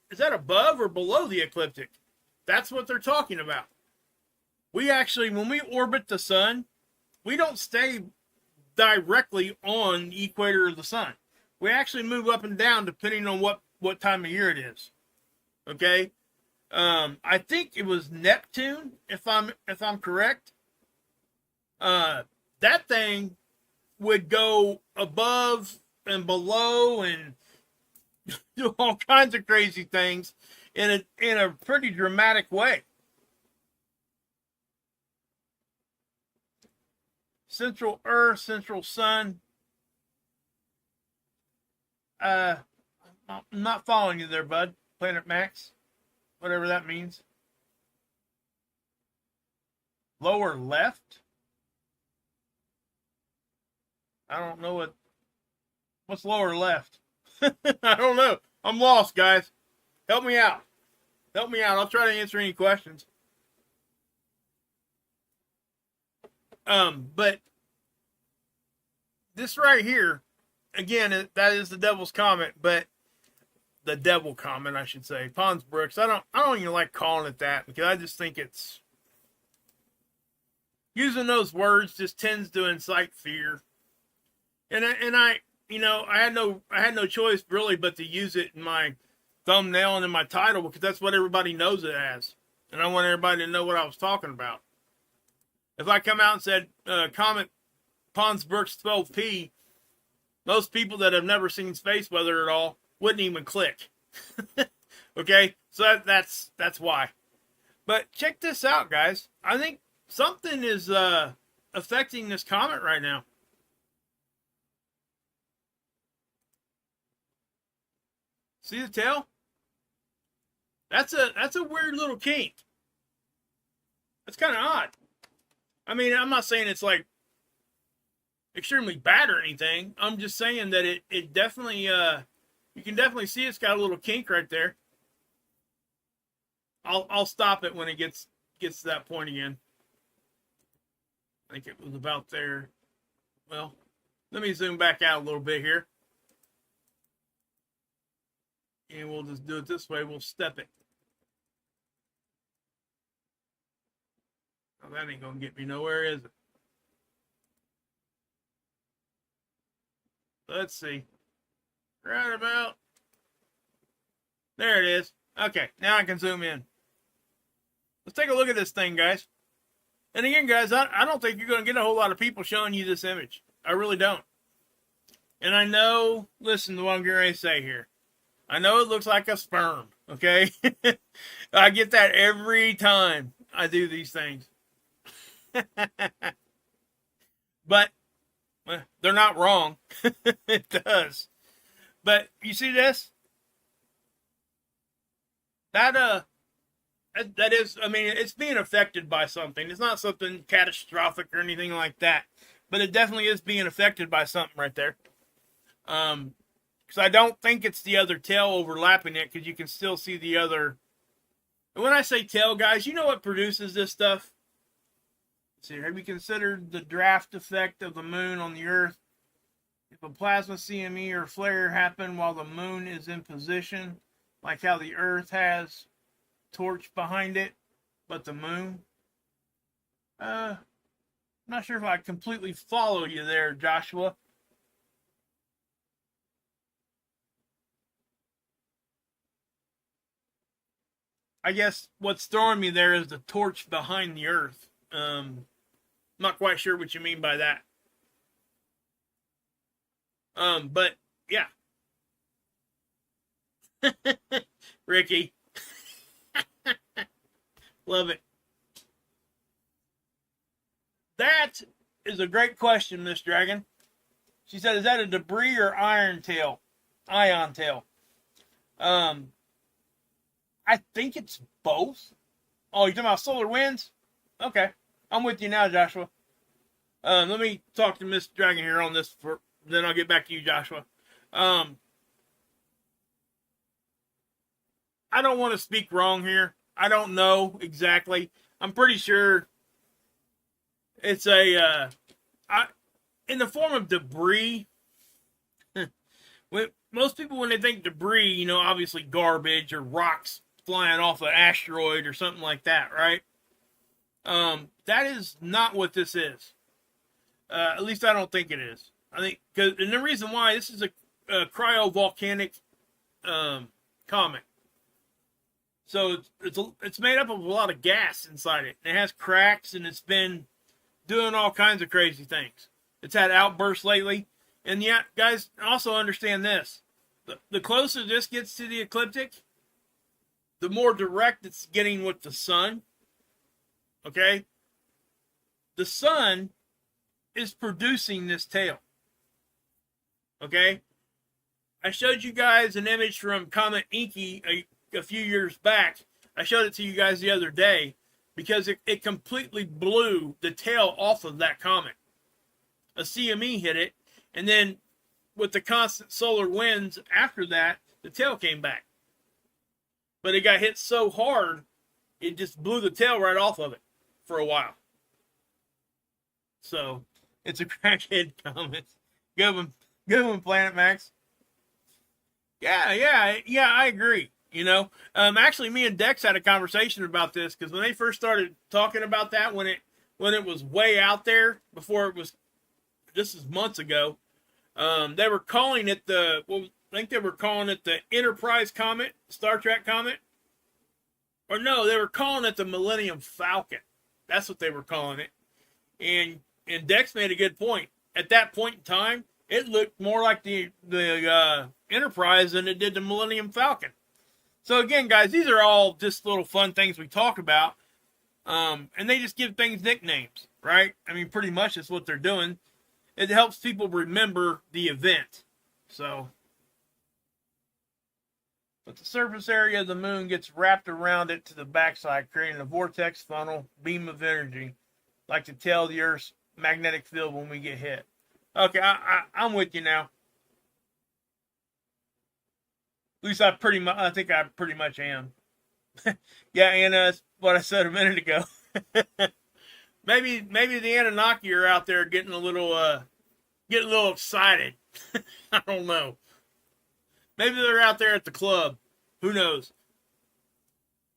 is that above or below the ecliptic? That's what they're talking about. We actually, when we orbit the sun, we don't stay directly on the equator of the sun. We actually move up and down depending on what time of year it is. Okay? I think it was Neptune, if I'm correct. That thing would go above and below and do all kinds of crazy things in a pretty dramatic way. Central Earth, central sun. I'm not following you there, bud. Planet Max. Whatever that means. Lower left? I don't know what's lower left. I don't know. I'm lost, guys. Help me out. I'll try to answer any questions. But this right here, again, that is the Devil's Comet, but the Devil Comet, I should say. Pons Brooks. I don't even like calling it that because I just think it's using those words just tends to incite fear. And I had no choice really but to use it in my thumbnail and in my title because that's what everybody knows it as. And I want everybody to know what I was talking about. If I come out and said Comet Pons Brooks 12P, most people that have never seen space weather at all wouldn't even click. Okay, so that's why. But check this out, guys. I think something is affecting this comet right now. See the tail? That's a weird little kink. That's kind of odd. I mean, I'm not saying it's like extremely bad or anything. I'm just saying that it definitely you can definitely see it's got a little kink right there. I'll stop it when it gets to that point again. I think it was about there. Well, let me zoom back out a little bit here. And we'll just do it this way. We'll step it. Oh, that ain't gonna get me nowhere, is it? Let's see. Right about there it is. Okay, now I can zoom in. Let's take a look at this thing, guys. And again, guys, I don't think you're going to get a whole lot of people showing you this image. I really don't. And I know, listen to what I'm getting ready to say here. I know it looks like a sperm, okay? I get that every time I do these things. But they're not wrong. It does. But you see this? That is, I mean, it's being affected by something. It's not something catastrophic or anything like that, but it definitely is being affected by something right there. Because I don't think it's the other tail overlapping it, because you can still see the other. And when I say tail, guys, you know what produces this stuff? Let's see, have you considered the draft effect of the moon on the Earth? If a plasma CME or flare happen while the moon is in position, like how the Earth has torch behind it, but the moon. I'm not sure if I completely follow you there, Joshua. I guess what's throwing me there is the torch behind the Earth. Not quite sure what you mean by that. But yeah. Ricky. Love it. That is a great question, Miss Dragon. She said, is that a debris or ion tail? Ion tail. I think it's both. Oh, you're talking about solar winds? Okay. I'm with you now, Joshua. Let me talk to Miss Dragon here on this, then I'll get back to you, Joshua. I don't want to speak wrong here. I don't know exactly. I'm pretty sure it's in the form of debris. Most people, when they think debris, you know, obviously garbage or rocks flying off an asteroid or something like that, right? That is not what this is. At least I don't think it is. I think, and the reason why, this is a cryovolcanic comet. So it's made up of a lot of gas inside it. It has cracks, and it's been doing all kinds of crazy things. It's had outbursts lately. And yeah, guys, also understand this. The closer this gets to the ecliptic, the more direct it's getting with the sun. Okay? The sun is producing this tail. Okay? I showed you guys an image from Comet Inky a few years back. I showed it to you guys the other day because it completely blew the tail off of that comet. A CME hit it, and then with the constant solar winds after that, the tail came back. But it got hit so hard, it just blew the tail right off of it for a while. So, it's a crackhead comet. Good one, Planet Max. Yeah, I agree. You know, actually, me and Dex had a conversation about this because when they first started talking about that, when it was way out there before it was, this is months ago, they were calling it I think they were calling it the Enterprise Comet, Star Trek Comet, or no, they were calling it the Millennium Falcon. That's what they were calling it. And Dex made a good point. At that point in time, it looked more like the Enterprise than it did the Millennium Falcon. So again, guys, these are all just little fun things we talk about. And they just give things nicknames, right? I mean, pretty much that's what they're doing. It helps people remember the event. So, but the surface area of the moon gets wrapped around it to the backside, creating a vortex funnel beam of energy, like to tell the Earth's magnetic field when we get hit. Okay, I'm with you now. At least I think I pretty much am. Yeah, and that's what I said a minute ago. maybe the Anunnaki are out there getting a little excited. I don't know. Maybe they're out there at the club. Who knows?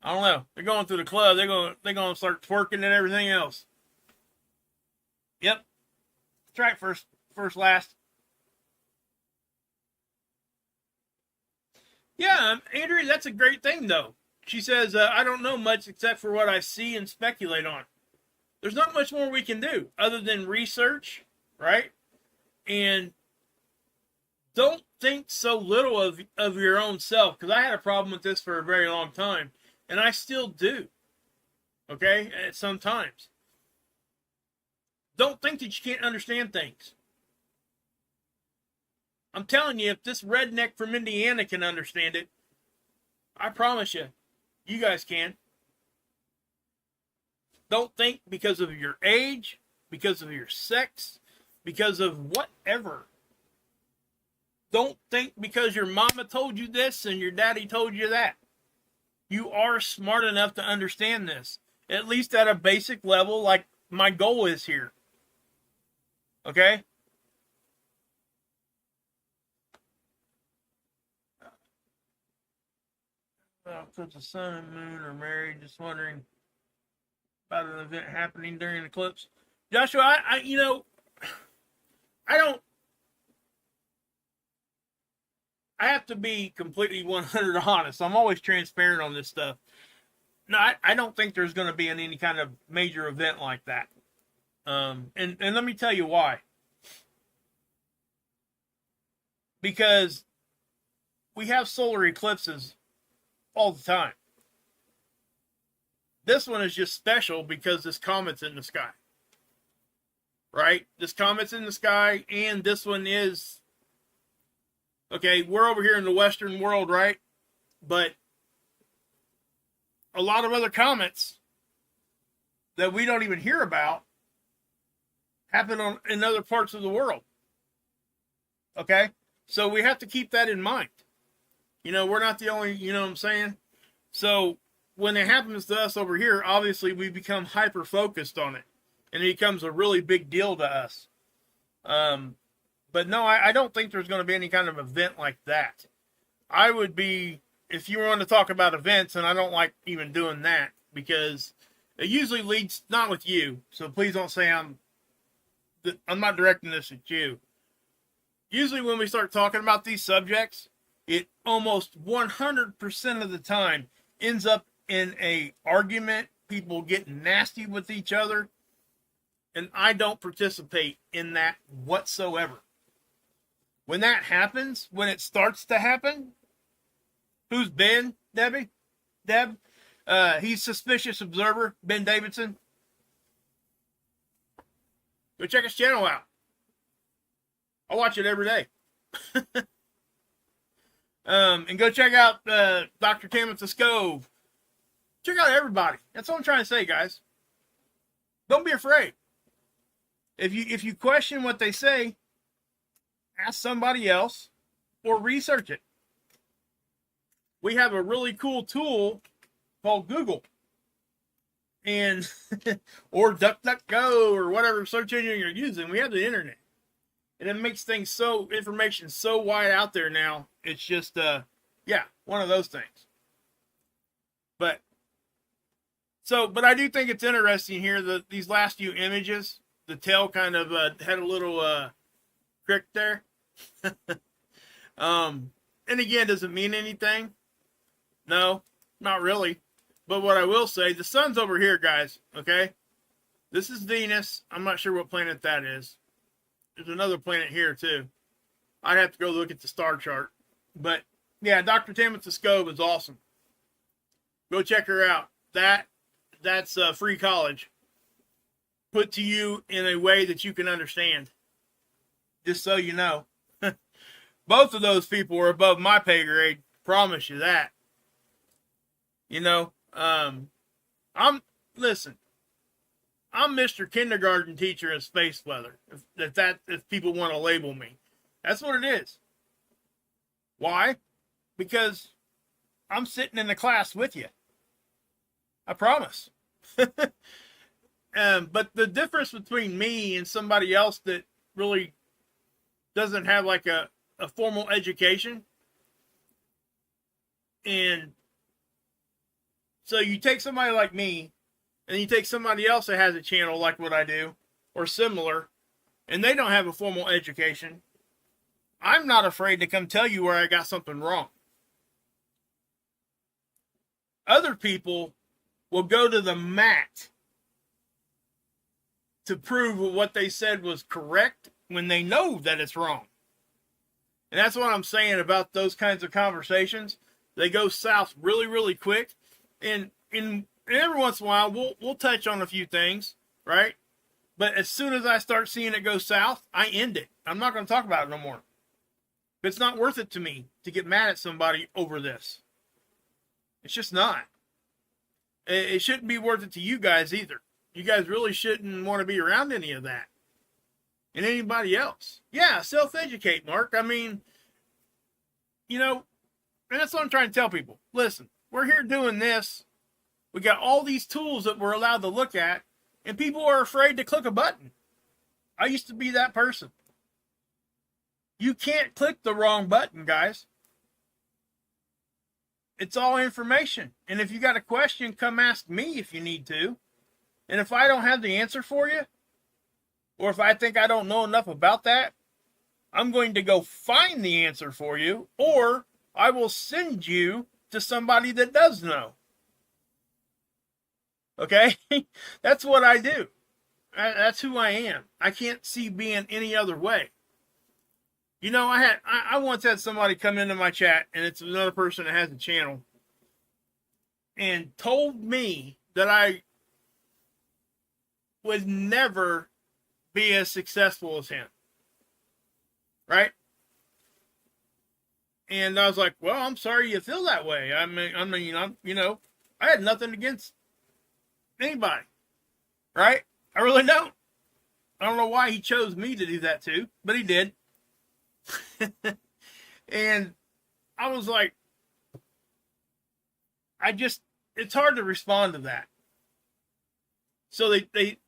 I don't know. They're going through the club. They're gonna start twerking and everything else. Yep. That's right. First last. Yeah, Andrea, that's a great thing though. She says, I don't know much except for what I see and speculate on. There's not much more we can do other than research, right? And don't think so little of your own self, because I had a problem with this for a very long time, and I still do, okay, sometimes. Don't think that you can't understand things. I'm telling you, if this redneck from Indiana can understand it, I promise you, you guys can. Don't think because of your age, because of your sex, because of whatever. Don't think because your mama told you this and your daddy told you that. You are smart enough to understand this, at least at a basic level, like my goal is here. Okay? Since the sun and moon are married, just wondering about an event happening during an eclipse. Joshua, I have to be completely 100 honest. I'm always transparent on this stuff. No, I don't think there's going to be any kind of major event like that. And let me tell you why. Because we have solar eclipses all the time. This one is just special because this comet's in the sky. Right? This comet's in the sky, and this one is... Okay, we're over here in the Western world, right? But a lot of other comets that we don't even hear about happen in other parts of the world. Okay? So we have to keep that in mind. We're not the only, you know what I'm saying? So when it happens to us over here, obviously we become hyper-focused on it. And it becomes a really big deal to us. But no, I don't think there's going to be any kind of event like that. I would be, if you want to talk about events, and I don't like even doing that, because it usually leads, not with you, so please don't say I'm not directing this at you. Usually when we start talking about these subjects, it almost 100% of the time ends up in a argument, people getting nasty with each other, and I don't participate in that whatsoever. When that happens, when it starts to happen, who's Ben, Debbie? Deb? He's Suspicious Observer, Ben Davidson. Go check his channel out. I watch it every day. And go check out Dr. Tamitha Scove. Check out everybody. That's what I'm trying to say, guys. Don't be afraid. If you question what they say, ask somebody else or research it. We have a really cool tool called Google. And or DuckDuckGo or whatever search engine you're using. We have the internet. And it makes things information so wide out there now. It's just, one of those things. But I do think it's interesting here that these last few images, the tail kind of had a little crick there. And again, does it mean anything? No, not really. But what I will say, the sun's over here, guys, okay? This is Venus. I'm not sure what planet that is. There's another planet here too. I'd have to go look at the star chart. But yeah, Dr. Tamitha Skov is awesome. Go check her out. That's free college put to you in a way that you can understand. Just so you know. Both of those people are above my pay grade. Promise you that. You know, I'm Mr. Kindergarten teacher in space weather. If people want to label me, that's what it is. Why? Because I'm sitting in the class with you. I promise. But the difference between me and somebody else that really doesn't have like a formal education, and so you take somebody like me and you take somebody else that has a channel like what I do or similar, and they don't have a formal education, I'm not afraid to come tell you where I got something wrong. Other people will go to the mat to prove what they said was correct when they know that it's wrong. And that's what I'm saying about those kinds of conversations. They go south really, really quick. And every once in a while, we'll touch on a few things, right? But as soon as I start seeing it go south, I end it. I'm not going to talk about it no more. It's not worth it to me to get mad at somebody over this. It's just not. It shouldn't be worth it to you guys either. You guys really shouldn't want to be around any of that. And anybody else. Yeah, self-educate, Mark. I mean, you know, and that's what I'm trying to tell people. Listen, we're here doing this. We got all these tools that we're allowed to look at, and people are afraid to click a button. I used to be that person. You can't click the wrong button, guys. It's all information. And if you got a question, come ask me if you need to. And if I don't have the answer for you, or if I think I don't know enough about that, I'm going to go find the answer for you, or I will send you to somebody that does know. Okay? That's what I do. That's who I am. I can't see being any other way. You know, I once had somebody come into my chat, and it's another person that has a channel, and told me that I would never be as successful as him. Right? And I was like, well, I'm sorry you feel that way. I had nothing against anybody. Right? I really don't. I don't know why he chose me to do that too, but he did. And I was like, it's hard to respond to that. So he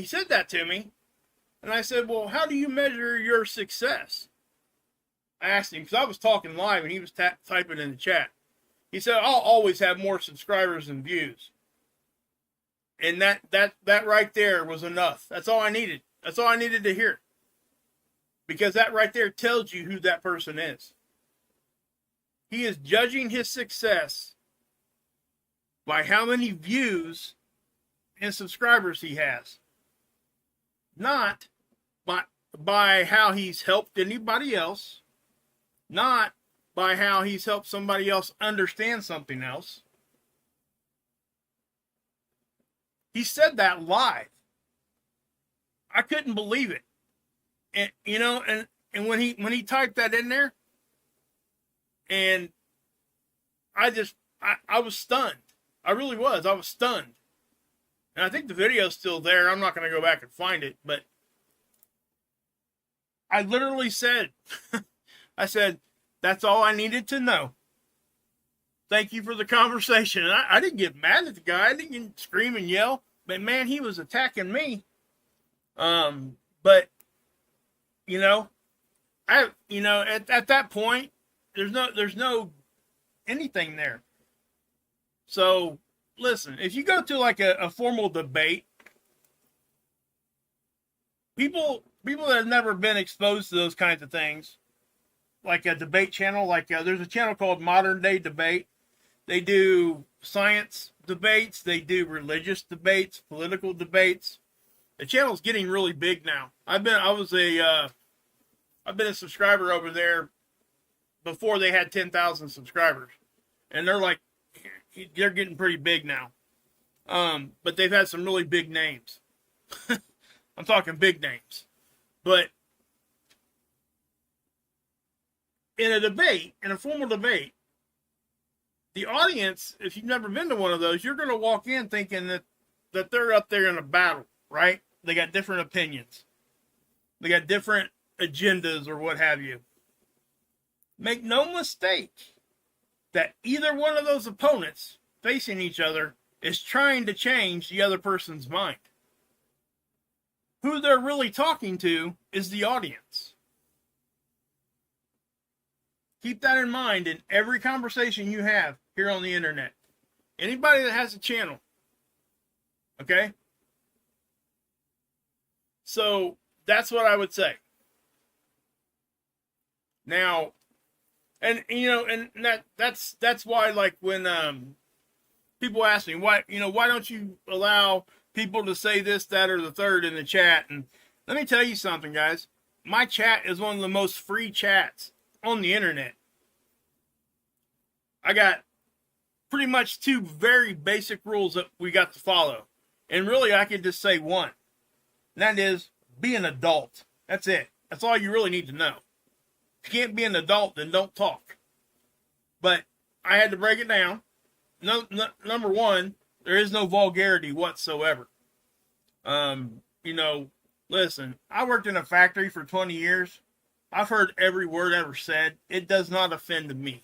said that to me, and I said, well, how do you measure your success? I asked him, because I was talking live and he was typing in the chat. He said, I'll always have more subscribers than views. And that right there was enough. That's all I needed. That's all I needed to hear. Because that right there tells you who that person is. He is judging his success by how many views and subscribers he has. Not by how he's helped anybody else. Not by how he's helped somebody else understand something else. He said that live. I couldn't believe it. And and when he typed that in there, and I was stunned. I really was. I was stunned. And I think the video's still there. I'm not going to go back and find it, but I literally said, I said, that's all I needed to know. Thank you for the conversation. And I didn't get mad at the guy. I didn't scream and yell, but man, he was attacking me. But at that point, there's no anything there. So listen, if you go to like a formal debate, people that have never been exposed to those kinds of things, like a debate channel, like there's a channel called Modern Day Debate They do science debates. They do religious debates, political debates. The channel's getting really big now. I've been a subscriber over there before they had 10,000 subscribers, and they're getting pretty big now. But they've had some really big names. I'm talking big names. But in a formal debate, the audience, if you've never been to one of those, you're going to walk in thinking that they're up there in a battle, right? They got different opinions. They got different agendas or what have you. Make no mistake that either one of those opponents facing each other is trying to change the other person's mind. Who they're really talking to is the audience. Keep that in mind in every conversation you have here on the internet. Anybody that has a channel. Okay? So that's what I would say. Now, and that's why, like, when people ask me why don't you allow people to say this, that, or the third in the chat? And let me tell you something, guys. My chat is one of the most free chats on the internet. I got pretty much two very basic rules that we got to follow. And really, I could just say one. And that is, be an adult. That's it. That's all you really need to know. If you can't be an adult, then don't talk. But I had to break it down. Number one, there is no vulgarity whatsoever. Listen, I worked in a factory for 20 years. I've heard every word ever said. It does not offend me.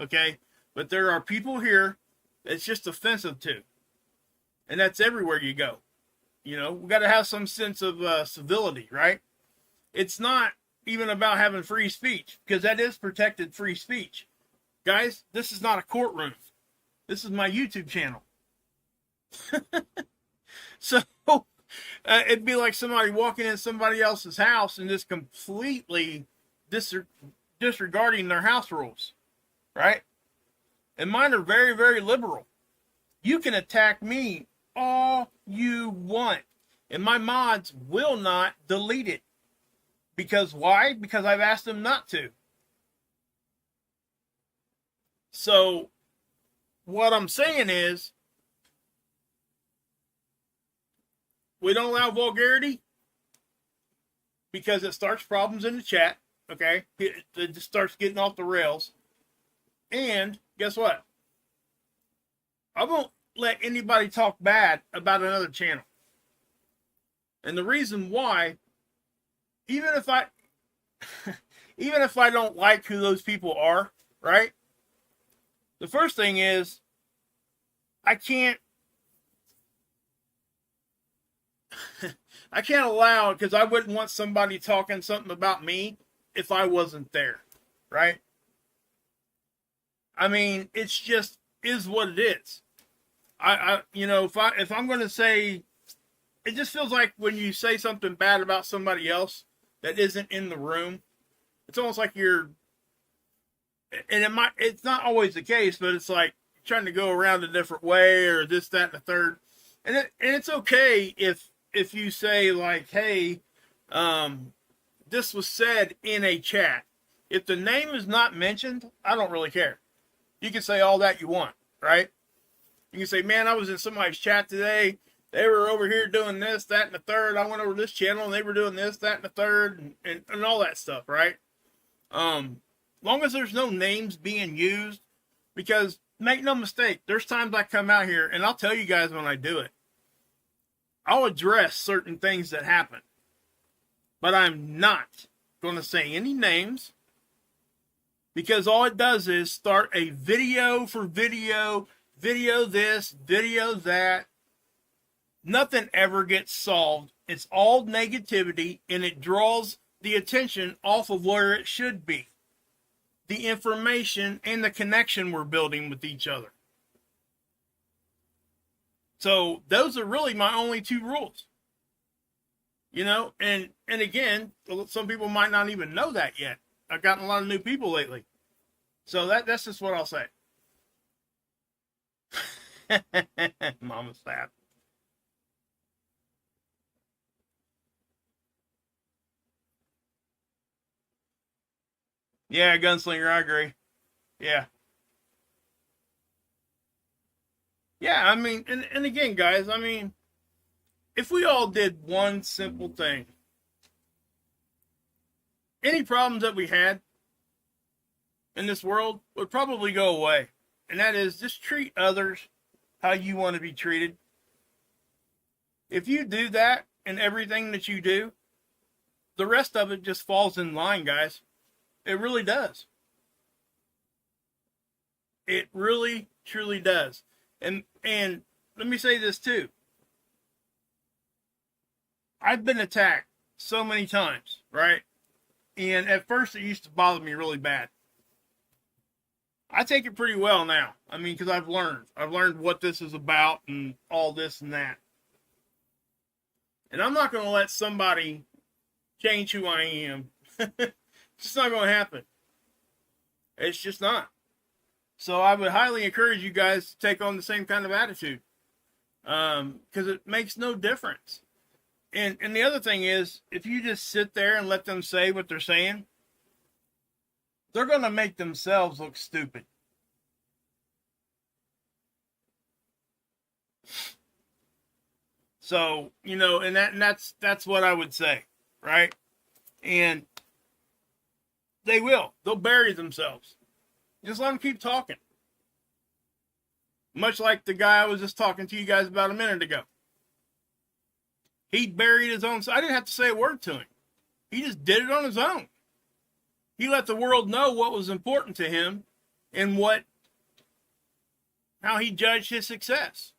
Okay? But there are people here that's just offensive to. And that's everywhere you go. We got to have some sense of civility, right? It's not even about having free speech, because that is protected free speech. Guys, this is not a courtroom. This is my YouTube channel. So, it'd be like somebody walking in somebody else's house and just completely disregarding their house rules, right? And mine are very, very liberal. You can attack me all you want, and my mods will not delete it. Because why? Because I've asked them not to. So, what I'm saying is, we don't allow vulgarity because it starts problems in the chat, okay? It just starts getting off the rails. And guess what? I won't let anybody talk bad about another channel. And the reason why, even if I don't like who those people are, right? The first thing is, I can't allow, because I wouldn't want somebody talking something about me if I wasn't there, right? I mean, it's just is what it is. If I'm going to say, it just feels like when you say something bad about somebody else that isn't in the room, it's almost like you're, and it's not always the case, but it's like trying to go around a different way or this, that, and the third. And it's okay if you say, like, hey, this was said in a chat. If the name is not mentioned, I don't really care. You can say all that you want, right? You can say, man, I was in somebody's chat today. They were over here doing this, that, and the third. I went over to this channel, and they were doing this, that, and the third, and all that stuff, right? Long as there's no names being used, because make no mistake, there's times I come out here, and I'll tell you guys when I do it. I'll address certain things that happen, but I'm not going to say any names, because all it does is start a video for video this, video that. Nothing ever gets solved. It's all negativity, and it draws the attention off of where it should be. The information and the connection we're building with each other. So those are really my only two rules. And again, some people might not even know that yet. I've gotten a lot of new people lately. So that's just what I'll say. Mama Sap. Yeah, Gunslinger, I agree. Yeah. Yeah, I mean, and again, guys, I mean, if we all did one simple thing, any problems that we had in this world would probably go away. And that is just treat others how you want to be treated. If you do that in everything that you do, the rest of it just falls in line, guys. It really does. It really, truly does. And let me say this too. I've been attacked so many times, right? And at first it used to bother me really bad. I take it pretty well now. I mean, because I've learned. I've learned what this is about and all this and that. And I'm not going to let somebody change who I am. It's just not going to happen. It's just not. So I would highly encourage you guys to take on the same kind of attitude. Because it makes no difference. And the other thing is, if you just sit there and let them say what they're saying, they're going to make themselves look stupid. So, you know, and that's what I would say, right? And they will. They'll bury themselves. Just let them keep talking. Much like the guy I was just talking to you guys about a minute ago. He buried his own. I didn't have to say a word to him. He just did it on his own. He let the world know what was important to him and how he judged his success.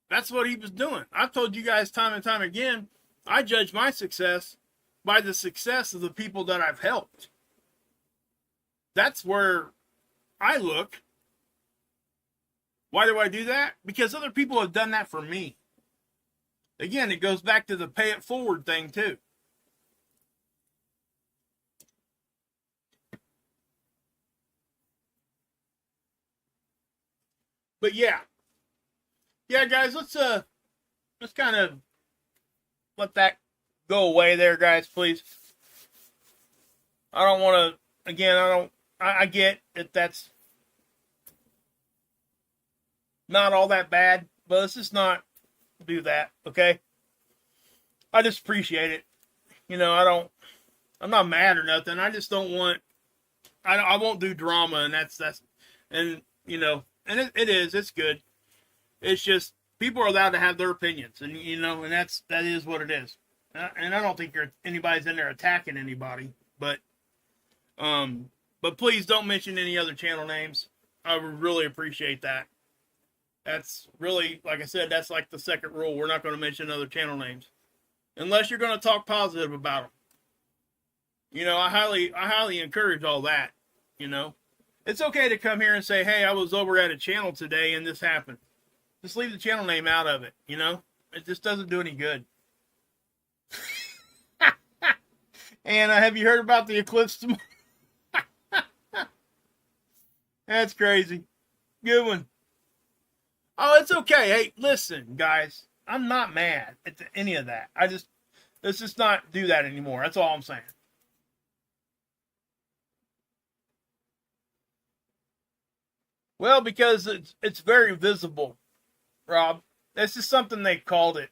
That's what he was doing. I've told you guys time and time again, I judge my success by the success of the people that I've helped. That's where I look. Why do I do that? Because other people have done that for me. Again, it goes back to the pay it forward thing too. But yeah, guys, let's kind of let that go away there, guys, please. I don't want to. Again, I get that that's not all that bad, but let's just not do that, okay? I just appreciate it. You know, I'm not mad or nothing. I just don't want. I won't do drama, and that's and you know. And it's good. It's just, people are allowed to have their opinions, and you know, and that is what it is. And I don't think anybody's in there attacking anybody, but please don't mention any other channel names. I would really appreciate that. That's really, like I said, that's like the second rule. We're not going to mention other channel names, unless you're going to talk positive about them. You know, I highly encourage all that. You know. It's okay to come here and say, hey, I was over at a channel today and this happened. Just leave the channel name out of it, you know? It just doesn't do any good. And have you heard about the eclipse tomorrow? That's crazy. Good one. Oh, it's okay. Hey, listen, guys. I'm not mad at any of that. Let's just not do that anymore. That's all I'm saying. Well, because it's very visible, Rob. That's just something they called it.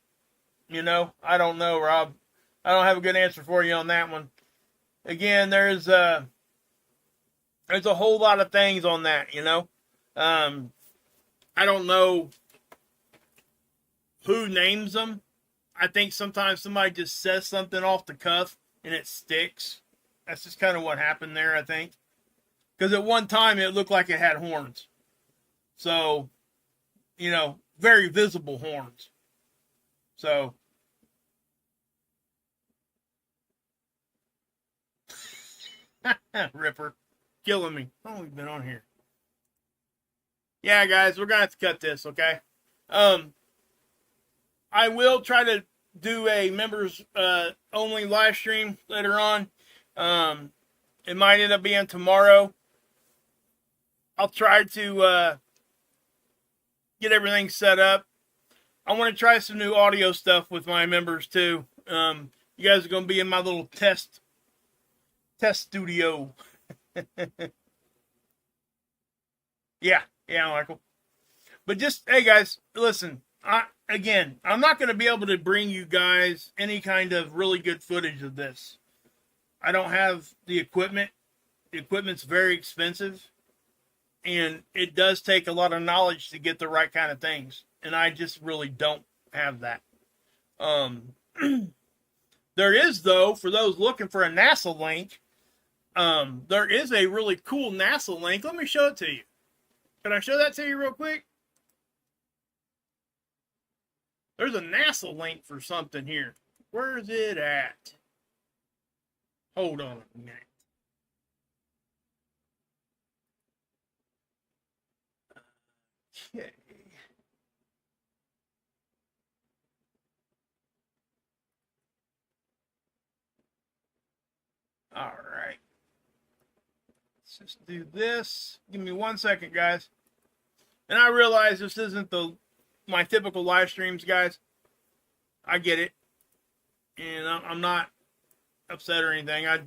You know, I don't know, Rob. I don't have a good answer for you on that one. Again, there's a whole lot of things on that, you know. I don't know who names them. I think sometimes somebody just says something off the cuff and it sticks. That's just kind of what happened there, I think. Because at one time it looked like it had horns. So, you know, very visible horns. So, Ripper, killing me. How long have we been on here? Yeah, guys, we're gonna have to cut this, okay? I will try to do a members only live stream later on. It might end up being tomorrow. I'll try to get everything set up. I want to try some new audio stuff with my members too. You guys are going to be in my little test studio. Yeah, Michael. But just, hey guys, listen. I'm not going to be able to bring you guys any kind of really good footage of this. I don't have the equipment. The equipment's very expensive, and it does take a lot of knowledge to get the right kind of things, and I just really don't have that. There is, though, for those looking for a NASA link, there is a really cool NASA link. Let me show it to you. Can I show that to you real quick? There's a NASA link for something here. Where is it at? Hold on a minute. Okay. All right. Let's just do this. Give me 1 second, guys. And I realize this isn't my typical live streams, guys. I get it. And I'm not upset or anything. I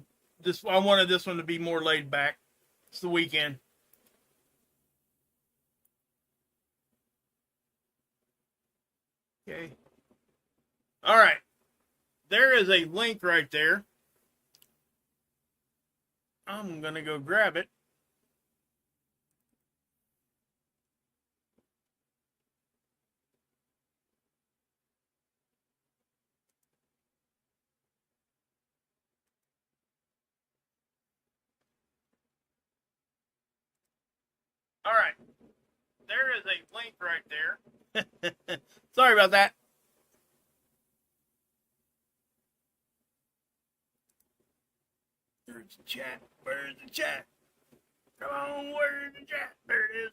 wanted this one to be more laid back. It's the weekend. Okay. All right. There is a link right there. I'm going to go grab it. All right. There is a link right there. Sorry about that. Where's the chat? Where's the chat? Come on, where's the chat? There it is.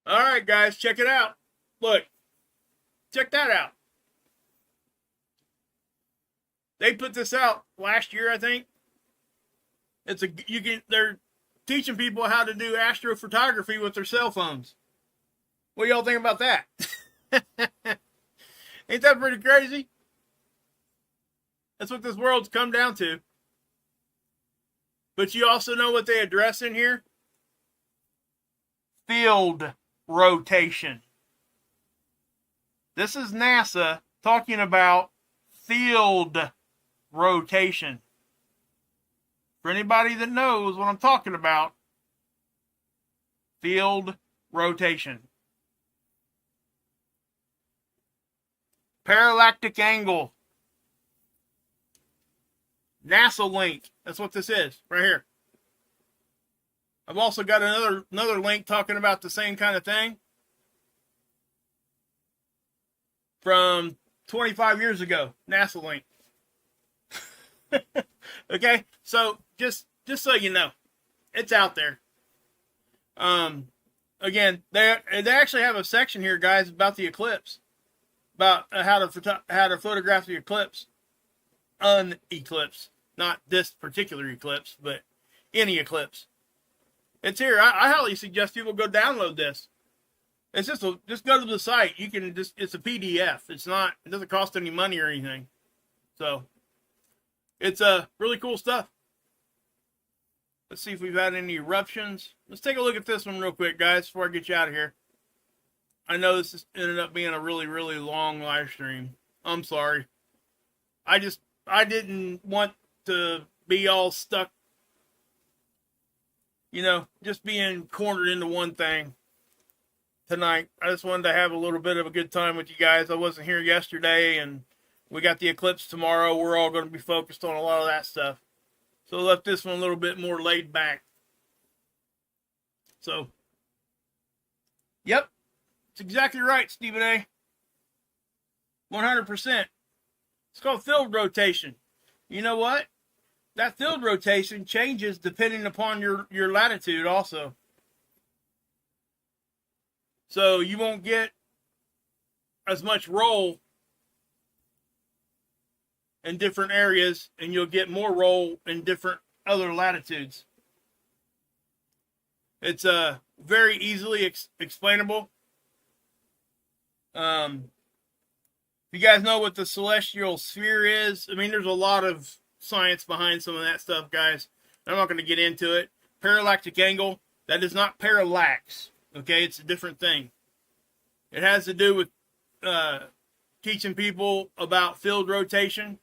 All right, guys, check it out. Look, check that out. They put this out last year, I think. They're teaching people how to do astrophotography with their cell phones. What do y'all think about that? Ain't that pretty crazy? That's what this world's come down to. But you also know what they address in here? Field rotation. This is NASA talking about field rotation. For anybody that knows what I'm talking about, field rotation. Parallactic angle. NASA link. That's what this is, right here. I've also got another link talking about the same kind of thing from 25 years ago. NASA link. Okay, so just so you know, it's out there. Again, they actually have a section here, guys, about the eclipse, about how to photograph the eclipse, an eclipse, not this particular eclipse, but any eclipse. It's here. I highly suggest people go download this. It's just go to the site. You can it's a PDF. It doesn't cost any money or anything. So it's really cool stuff. Let's see if we've had any eruptions. Let's take a look at this one real quick, guys, before I get you out of here. I know this has ended up being a really, really long live stream. I'm sorry. I didn't want to be all stuck, just being cornered into one thing tonight. I just wanted to have a little bit of a good time with you guys. I wasn't here yesterday, and we got the eclipse tomorrow. We're all going to be focused on a lot of that stuff. So I left this one a little bit more laid back. So, yep, it's exactly right, Stephen A. 100%. It's called field rotation. You know what? That field rotation changes depending upon your latitude also. So you won't get as much roll in different areas, and you'll get more roll in different other latitudes. It's very easily explainable. If you guys know what the celestial sphere is, I mean, there's a lot of science behind some of that stuff, guys. I'm not going to get into it. Parallaxic angle, that is not parallax. Okay, it's a different thing. It has to do with teaching people about field rotation.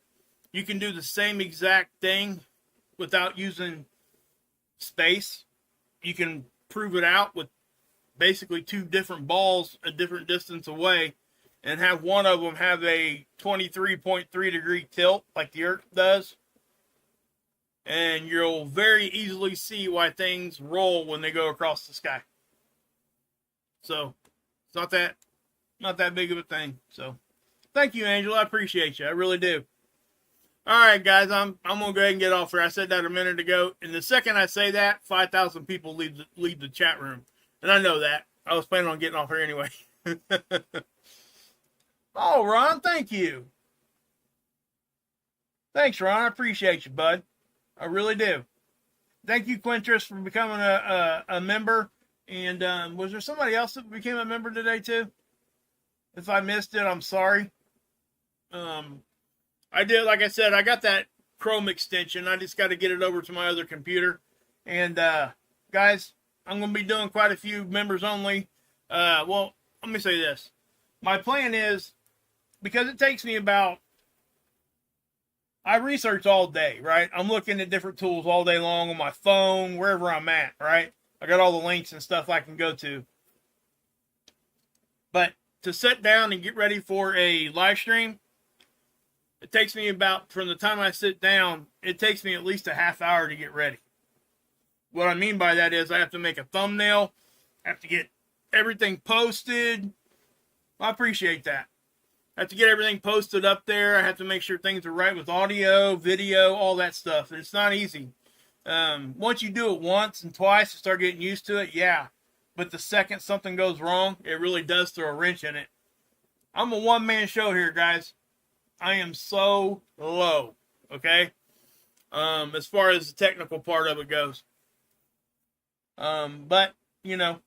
You can do the same exact thing without using space. You can prove it out with basically two different balls a different distance away and have one of them have a 23.3 degree tilt like the Earth does. And you'll very easily see why things roll when they go across the sky. So it's not that big of a thing. So thank you, Angel. I appreciate you. I really do. All right, guys, I'm gonna go ahead and get off here. I said that a minute ago, and the second I say that, 5,000 people leave the chat room, and I know that. I was planning on getting off here anyway. Oh, Ron, thank you. Thanks, Ron. I appreciate you, bud. I really do. Thank you, Quintress, for becoming a member. And was there somebody else that became a member today too? If I missed it, I'm sorry. I did, like I said, I got that Chrome extension. I just got to get it over to my other computer. And guys, I'm going to be doing quite a few members only. Well, let me say this. My plan is, because it takes me about, I research all day, right? I'm looking at different tools all day long on my phone, wherever I'm at, right? I got all the links and stuff I can go to. But to sit down and get ready for a live stream, it takes me about, from the time I sit down, it takes me at least a half hour to get ready. What I mean by that is I have to make a thumbnail, I have to get everything posted. I appreciate that. I have to get everything posted up there. I have to make sure things are right with audio, video, all that stuff. And it's not easy. Once you do it once and twice and start getting used to it, yeah. But the second something goes wrong, it really does throw a wrench in it. I'm a one-man show here, guys. I am so low, okay? As far as the technical part of it goes. But, you know,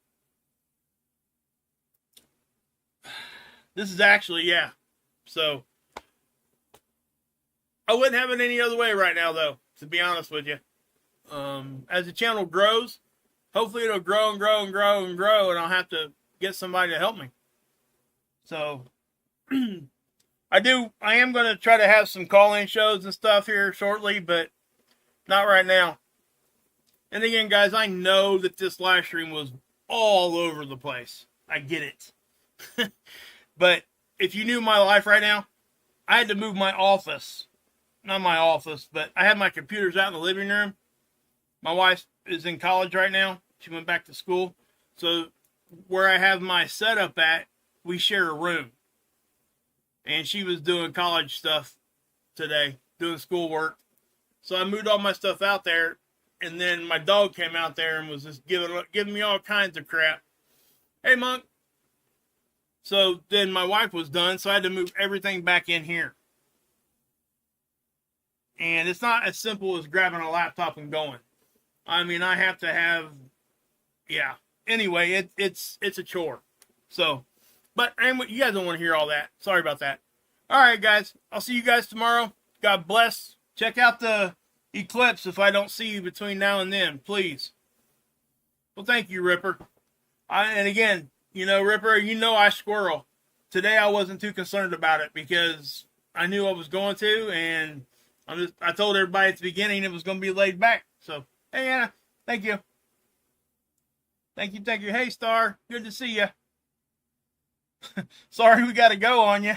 this is actually, yeah. So, I wouldn't have it any other way right now, though, to be honest with you. As the channel grows, hopefully it'll grow and grow and grow and grow, and I'll have to get somebody to help me. So, I am going to try to have some call-in shows and stuff here shortly, but not right now. And again, guys, I know that this live stream was all over the place. I get it. But if you knew my life right now, I had to move my office. Not my office, but I had my computers out in the living room. My wife is in college right now. She went back to school. So where I have my setup at, we share a room. And she was doing college stuff today, doing schoolwork. So I moved all my stuff out there. And then my dog came out there and was just giving me all kinds of crap. Hey, Monk. So then my wife was done, so I had to move everything back in here. And it's not as simple as grabbing a laptop and going. I mean, I have to have, yeah. Anyway, it's a chore. So, but anyway, you guys don't want to hear all that. Sorry about that. All right, guys. I'll see you guys tomorrow. God bless. Check out the Eclipse if I don't see you between now and then, please. Well, thank you, Ripper. And again, you know, Ripper, you know I squirrel. Today I wasn't too concerned about it because I knew I was going to, and I told everybody at the beginning it was going to be laid back. So, hey, Anna, thank you. Thank you. Hey, Star, good to see you. Sorry we got to go on you.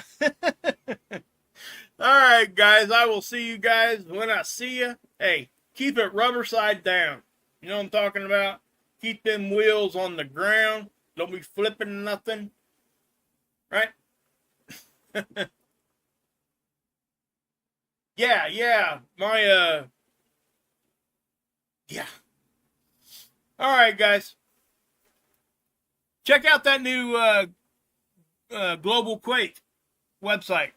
All right, guys, I will see you guys when I see you. Hey, keep it rubber side down. You know what I'm talking about? Keep them wheels on the ground. Don't be flipping nothing. Right? Yeah. Yeah. All right, guys. Check out that new Global Quake website.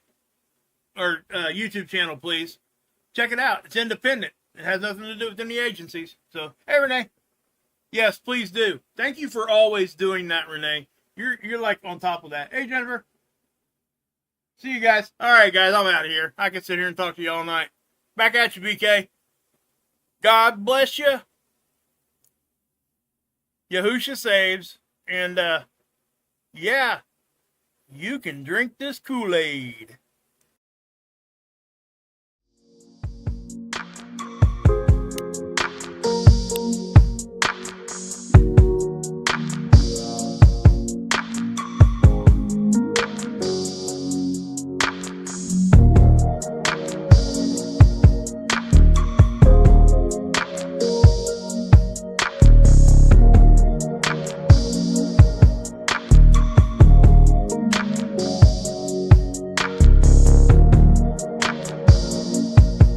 or YouTube channel, please. Check it out. It's independent. It has nothing to do with any agencies. So, hey, Renee. Yes, please do. Thank you for always doing that, Renee. You're like on top of that. Hey, Jennifer. See you guys. All right, guys, I'm out of here. I can sit here and talk to you all night. Back at you, BK. God bless you. Yahusha saves. And, yeah, you can drink this Kool-Aid.